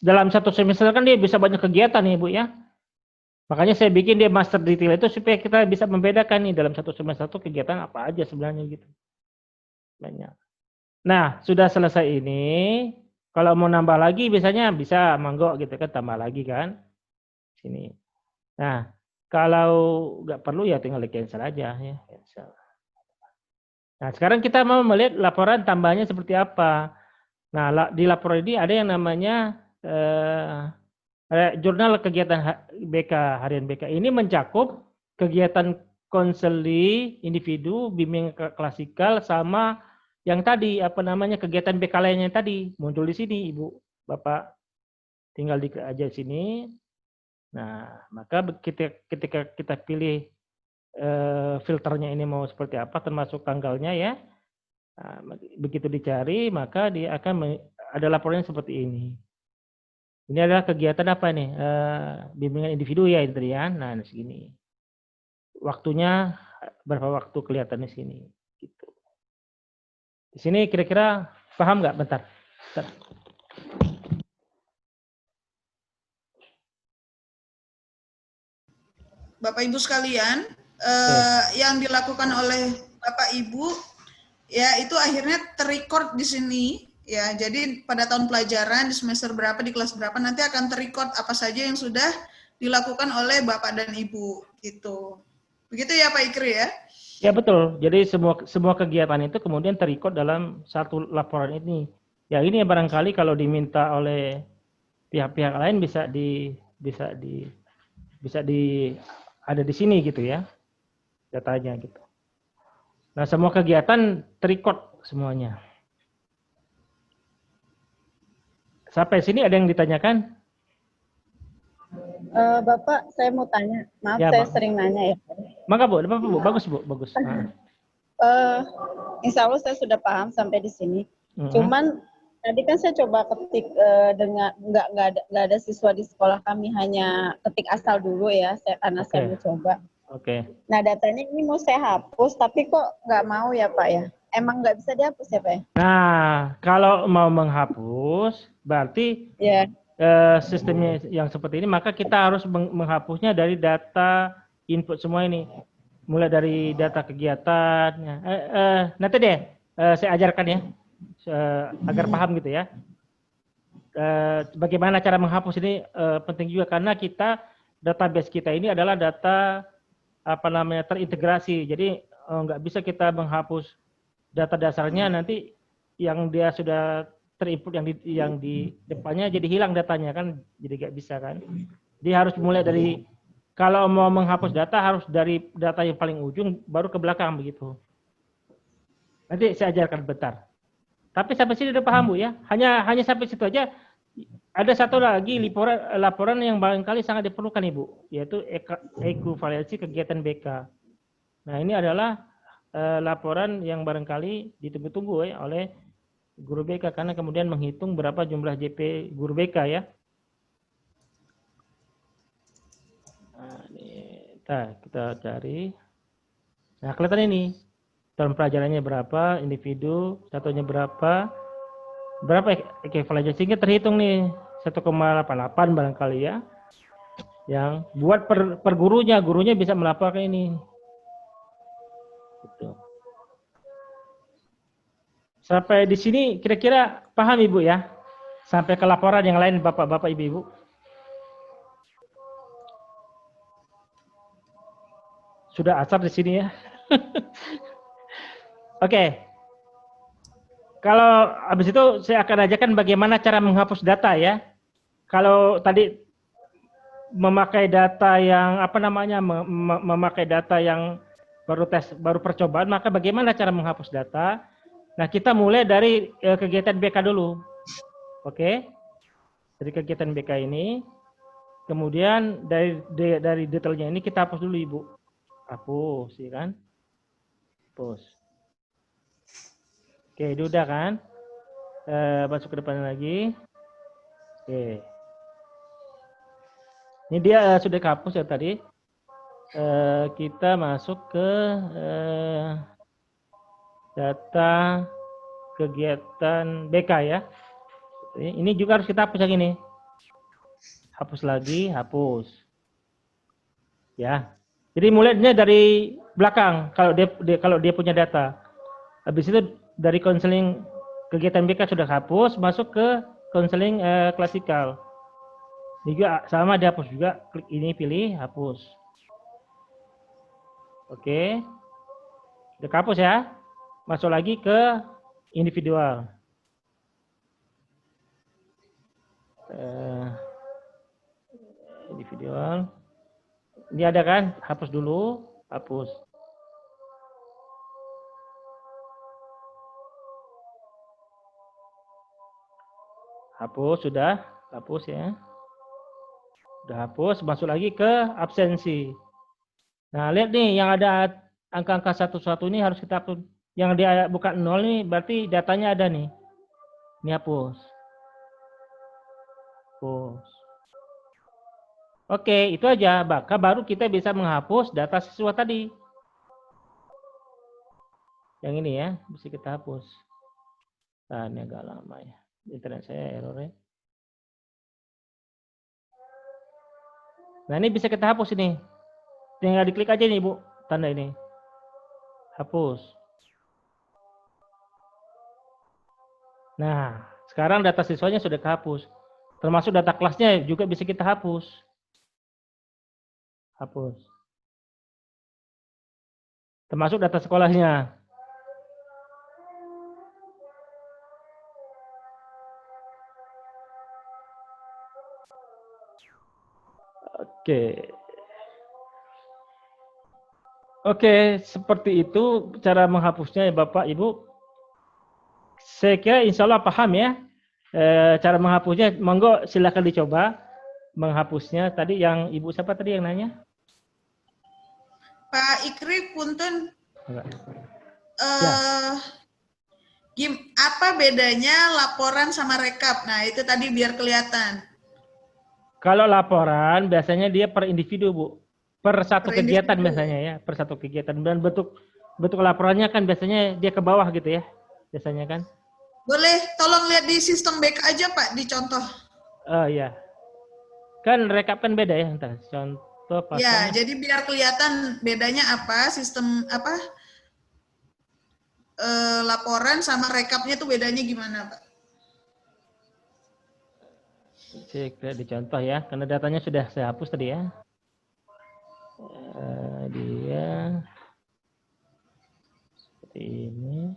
dalam 1 semester kan dia bisa banyak kegiatan nih Bu ya. Makanya saya bikin dia master detail itu supaya kita bisa membedakan nih dalam 1 semester itu kegiatan apa aja sebenarnya gitu. Banyak. Nah, sudah selesai ini, kalau mau nambah lagi biasanya bisa monggo gitu kan, tambah lagi kan. Sini. Nah, kalau nggak perlu ya tinggal di cancel aja ya, cancel. Nah, sekarang kita mau melihat laporan tambahannya seperti apa. Nah, di laporan ini ada yang namanya jurnal kegiatan BK, harian BK. Ini mencakup kegiatan konseli individu, bimbing klasikal, sama yang tadi apa namanya kegiatan BK lainnya tadi muncul di sini, Ibu, Bapak, tinggal diklik aja sini. Nah, maka ketika kita pilih filternya ini mau seperti apa, termasuk tanggalnya ya. Nah, begitu dicari, maka dia akan ada laporannya seperti ini. Ini adalah kegiatan apa nih? Bimbingan individu ya, Indrian. Nah, di sini. Waktunya berapa waktu kelihatan di sini? Gitu. Di sini kira-kira paham nggak? Bentar. Bapak Ibu sekalian, yang dilakukan oleh Bapak Ibu ya itu akhirnya terrecord di sini ya. Jadi pada tahun pelajaran di semester berapa, di kelas berapa nanti akan terrecord apa saja yang sudah dilakukan oleh Bapak dan Ibu gitu. Begitu ya Pak Ikri ya? Ya betul. Jadi semua kegiatan itu kemudian terrecord dalam satu laporan ini. Ya ini ya barangkali kalau diminta oleh pihak-pihak lain bisa ada di sini gitu ya datanya gitu. Nah semua kegiatan terrecord semuanya. Sampai sini ada yang ditanyakan? Bapak, saya mau tanya. Maaf, ya, saya Bang. sering nanya ya. Maka Bu, bagus Bu, bagus. Insya Allah saya sudah paham sampai di sini. Cuman tadi kan saya coba ketik dengan nggak ada siswa di sekolah kami, hanya ketik asal dulu ya, karena saya mau coba. Nah datanya ini mau saya hapus, tapi kok nggak mau ya Pak ya? Emang nggak bisa dihapus ya Pak ya? Nah kalau mau menghapus berarti sistemnya yang seperti ini, maka kita harus menghapusnya dari data input semua ini, mulai dari data kegiatan. Nanti deh saya ajarkan ya agar paham gitu ya. Bagaimana cara menghapus ini penting juga karena database kita ini adalah data terintegrasi. Jadi nggak bisa kita menghapus data dasarnya, nanti yang dia sudah terinput yang di depannya jadi hilang datanya kan, jadi nggak bisa kan. Dia harus mulai dari, kalau mau menghapus data harus dari data yang paling ujung baru ke belakang begitu. Nanti saya ajarkan bentar. Tapi sampai sini udah paham Bu ya. Hanya sampai situ aja. Ada satu lagi laporan yang barangkali sangat diperlukan Ibu, yaitu ekuivalensi kegiatan BK. Nah ini adalah laporan yang barangkali ditunggu-tunggu ya oleh guru BK, karena kemudian menghitung berapa jumlah JP guru BK ya. Nah, ini Kita cari. Nah, kelihatan ini. Tahun pelajarannya berapa, individu, satunya berapa equivalennya, sehingga terhitung nih 1,88 barangkali ya. Yang buat per gurunya bisa melaporkan ini. Gitu. Sampai di sini kira-kira paham Ibu ya? Sampai ke laporan yang lain Bapak-bapak Ibu-ibu. Sudah asar di sini ya. Oke. Kalau habis itu saya akan ajarkan bagaimana cara menghapus data ya. Kalau tadi memakai data yang memakai data yang baru percobaan, maka bagaimana cara menghapus data? Nah, kita mulai dari kegiatan BK dulu. Oke. Dari kegiatan BK ini, kemudian dari detailnya ini kita hapus dulu Ibu. Hapus, ya kan? Hapus. Oke, itu udah kan? Masuk ke depan lagi. Oke. Ini dia sudah kehapus ya tadi. Kita masuk ke data kegiatan BK ya. Ini juga harus kita hapus yang ini. Hapus lagi, hapus. Ya. Jadi mulainya dari belakang kalau dia punya data. Habis itu dari konseling kegiatan BK sudah hapus, masuk ke konseling klasikal. Ini juga sama dihapus juga, klik ini pilih hapus. Oke. Udah hapus ya. Masuk lagi ke individual. Individual. Ini ada kan? Hapus dulu, hapus. Hapus sudah, hapus ya. Udah hapus, masuk lagi ke absensi. Nah, lihat nih yang ada angka-angka 11 ini harus kita hapus. Yang dia bukan 0 nih berarti datanya ada nih. Ini hapus. Hapus. Oke, itu aja. Maka baru kita bisa menghapus data siswa tadi. Yang ini ya, bisa kita hapus. Nah, ini agak lama ya. Internet saya error ya. Nah, ini bisa kita hapus ini. Tinggal diklik aja nih, Bu. Tanda ini. Hapus. Nah, sekarang data siswanya sudah kehapus. Termasuk data kelasnya juga bisa kita hapus. Hapus. Termasuk data sekolahnya. Oke. Oke, seperti itu cara menghapusnya ya Bapak Ibu. Saya kira insya Allah paham ya. Cara menghapusnya, monggo silakan dicoba menghapusnya. Tadi yang Ibu siapa tadi yang nanya? Pak Ikri, punten. Apa bedanya laporan sama rekap? Nah, itu tadi biar kelihatan. Kalau laporan biasanya dia per individu, Bu. Per satu kegiatan biasanya ya, per satu kegiatan. Dan bentuk laporannya kan biasanya dia ke bawah gitu ya. Biasanya kan. Boleh tolong lihat di sistem BK aja, Pak, di contoh. Oh iya. Kan rekap kan beda ya, entar contoh pas. Ya, jadi biar kelihatan bedanya apa, sistem apa? Laporan sama rekapnya tuh bedanya gimana, Pak? Cek di contoh ya, karena datanya sudah saya hapus tadi ya. Dia seperti ini.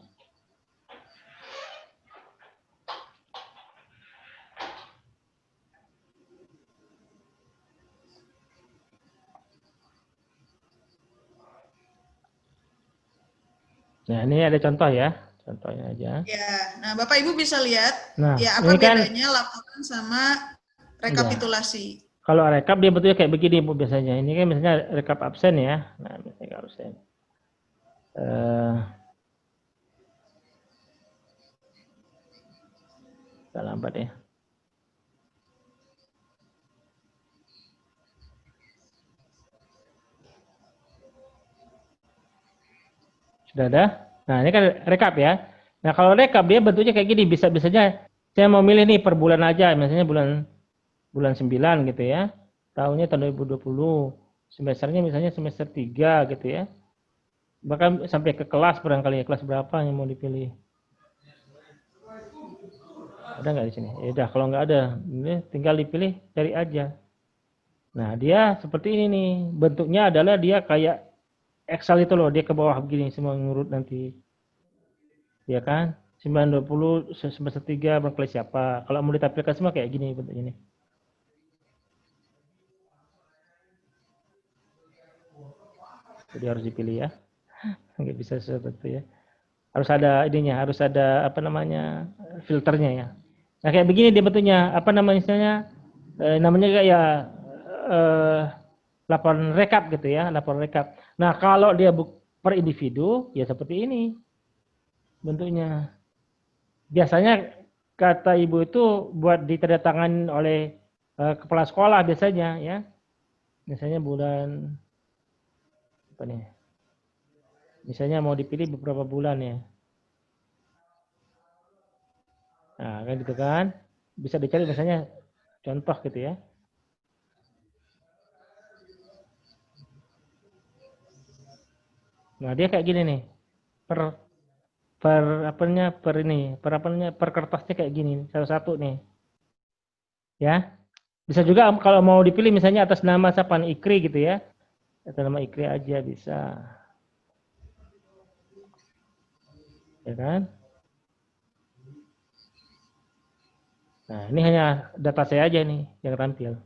Nah, ini ada contoh ya, contohnya aja. Ya, nah Bapak Ibu bisa lihat Nah, ya apa kan, bedanya laporan sama rekapitulasi. Ya. Kalau rekap dia bentuknya kayak begini Bu biasanya. Ini kan misalnya rekap absen ya. Nah, misalnya absen. Agak lambat ya. Sudah ada? Nah, ini kan rekap ya. Nah, kalau rekap dia bentuknya kayak gini, bisa-bisanya saya mau milih nih per bulan aja, misalnya bulan 9 gitu ya. Tahunnya tahun 2020. Semesternya misalnya semester 3 gitu ya. Bahkan sampai ke kelas barangkali ya, kelas berapa yang mau dipilih. Ada nggak di sini? Ya udah, kalau nggak ada, ini tinggal dipilih, cari aja. Nah, dia seperti ini nih. Bentuknya adalah dia kayak Excel itu loh, dia ke bawah begini semua ngurut nanti. Ya kan? 920 semester 3 barangkali siapa. Kalau mau ditampilkan semua kayak gini bentuknya nih. Jadi harus dipilih ya. Nggak bisa seperti ya. Harus ada ininya, harus ada apa namanya filternya ya. Nah kayak begini dia bentuknya, apa namanya namanya kayak laporan rekap gitu ya, laporan rekap. Nah kalau dia per individu ya seperti ini bentuknya. Biasanya kata ibu itu buat ditandatangan oleh kepala sekolah biasanya ya. Biasanya bulan apa nih? Misalnya mau dipilih beberapa bulan ya. Nah, kan gitu kan. Bisa dicari misalnya contoh gitu ya. Nah, dia kayak gini nih. Per kertasnya kayak gini, satu-satu nih. Ya. Bisa juga kalau mau dipilih misalnya atas nama Sapan Ikri gitu ya. Atas nama Ikri aja bisa. Ya kan? Nah, ini hanya data saya aja nih yang tampil.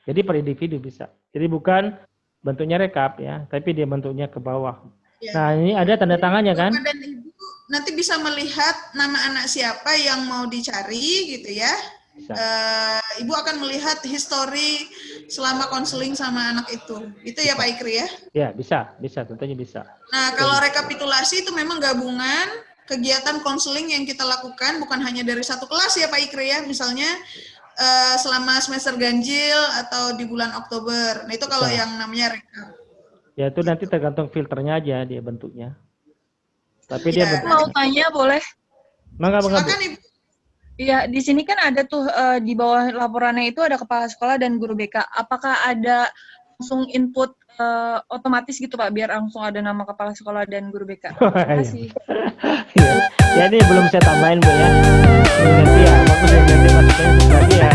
Jadi per individu bisa. Jadi bukan bentuknya rekap ya, tapi dia bentuknya ke bawah. Ya. Nah, ini ada tanda tangannya kan? Bapak dan Ibu nanti bisa melihat nama anak siapa yang mau dicari gitu ya. Ibu akan melihat histori selama konseling sama anak itu. Itu ya Pak Ikri ya? Ya, bisa, tentunya bisa. Nah, kalau rekapitulasi itu memang gabungan kegiatan konseling yang kita lakukan, bukan hanya dari satu kelas ya Pak Ikri ya, misalnya selama semester ganjil atau di bulan Oktober. Nah, itu kalau yang namanya rekap. Ya, itu nanti tergantung filternya aja dia bentuknya. Tapi dia mau tanya boleh? Silakan Ibu. Iya, di sini kan ada tuh di bawah laporannya itu ada kepala sekolah dan guru BK. Apakah ada langsung input otomatis gitu Pak, biar langsung ada nama kepala sekolah dan guru BK? Terima kasih. Ya ini belum saya tambahin Bu ya. Nanti ya, bagus ya nanti masuknya tadi ya.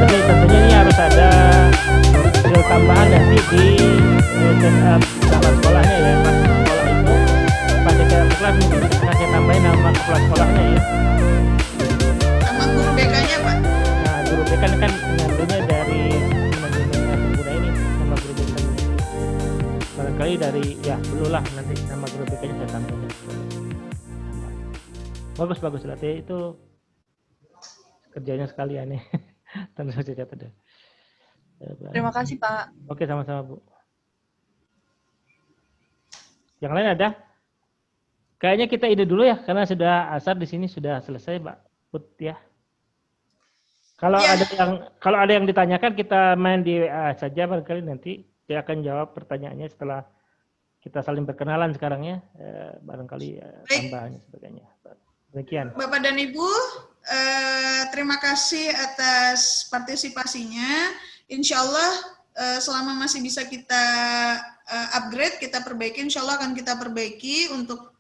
Tapi tentunya ini harus ada skill tambahan nanti di kepala sekolahnya ya. Pas sekolah itu pada kelas mungkin saya tambahin nama kepala sekolahnya ya. Nama guru BK-nya Pak? Nah, guru BK kan ngambilnya dari manajemen pengguna ini, nama guru BK. Barangkali dari ya dululah nanti nama guru BK-nya saya tambahin. Bagus nanti itu kerjanya sekalian nih. Tentu saja catat. Terima kasih Pak. Oke, sama-sama Bu. Yang lain ada? Kayaknya kita ide dulu ya, karena sudah asar di sini sudah selesai, Pak Put ya. Kalau ada yang ditanyakan kita main di WA saja barangkali nanti dia akan jawab pertanyaannya setelah kita saling berkenalan sekarang ya, barangkali tambahannya sebagainya. Demikian. Bapak dan Ibu, terima kasih atas partisipasinya. Insya Allah selama masih bisa kita upgrade, kita perbaiki, insya Allah akan kita perbaiki untuk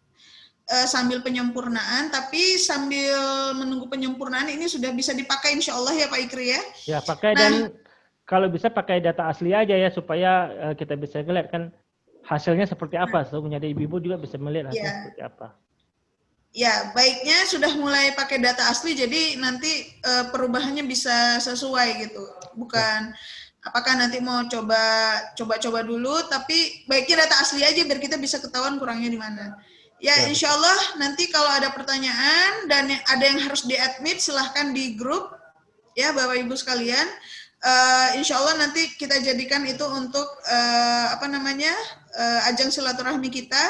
sambil penyempurnaan, tapi sambil menunggu penyempurnaan ini sudah bisa dipakai insya Allah ya Pak Ikri ya? Ya pakai, dan kalau bisa pakai data asli aja ya supaya kita bisa melihat kan hasilnya seperti apa, sehingga ibu-ibu juga bisa melihat hasilnya seperti apa. Ya, baiknya sudah mulai pakai data asli, jadi nanti perubahannya bisa sesuai gitu, bukan apakah nanti mau coba dulu, tapi baiknya data asli aja biar kita bisa ketahuan kurangnya di mana. Ya, insya Allah nanti kalau ada pertanyaan dan ada yang harus di-admit, silahkan di grup ya Bapak Ibu sekalian. Insya Allah nanti kita jadikan itu untuk ajang silaturahmi kita.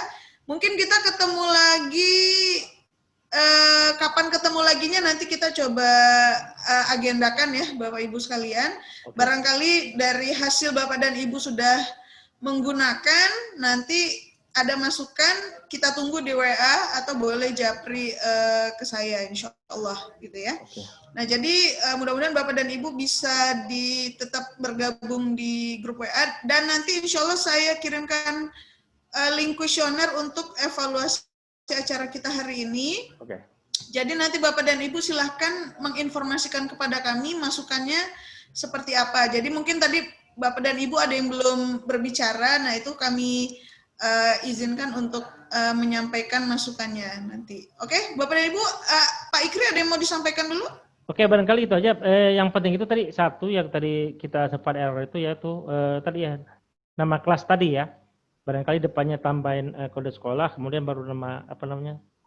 Mungkin kita ketemu lagi, kapan ketemu laginya nanti kita coba agendakan ya Bapak Ibu sekalian. Barangkali dari hasil Bapak dan Ibu sudah menggunakan, nanti ada masukan, kita tunggu di WA atau boleh japri ke saya, insya Allah gitu ya. Nah jadi mudah-mudahan Bapak dan Ibu bisa tetap bergabung di grup WA, dan nanti insya Allah saya kirimkan link kuesioner untuk evaluasi acara kita hari ini. Jadi nanti Bapak dan Ibu silahkan menginformasikan kepada kami masukannya seperti apa. Jadi mungkin tadi Bapak dan Ibu ada yang belum berbicara, nah itu kami izinkan untuk menyampaikan masukannya nanti. Oke, Bapak dan Ibu, Pak Ikri ada yang mau disampaikan dulu? Oke, barangkali itu aja. Yang penting itu tadi satu yang tadi kita sempat error itu yaitu tadi ya nama kelas tadi ya. Barangkali depannya tambahin kode sekolah, kemudian baru nama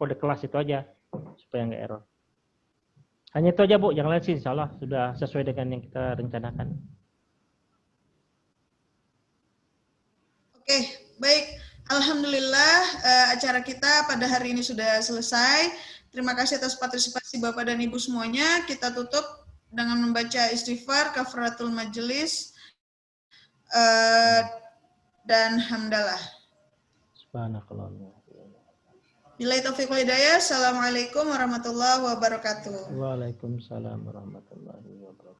kode kelas itu aja supaya nggak error. Hanya itu aja Bu, yang lain sih insya Allah sudah sesuai dengan yang kita rencanakan. Oke, baik. Alhamdulillah acara kita pada hari ini sudah selesai. Terima kasih atas partisipasi Bapak dan Ibu semuanya. Kita tutup dengan membaca istighfar, kafaratul majelis, dan hamdalah. Subhanallah. Billahi taufiq wal hidayah. Assalamualaikum warahmatullahi wabarakatuh. Waalaikumsalam warahmatullahi wabarakatuh.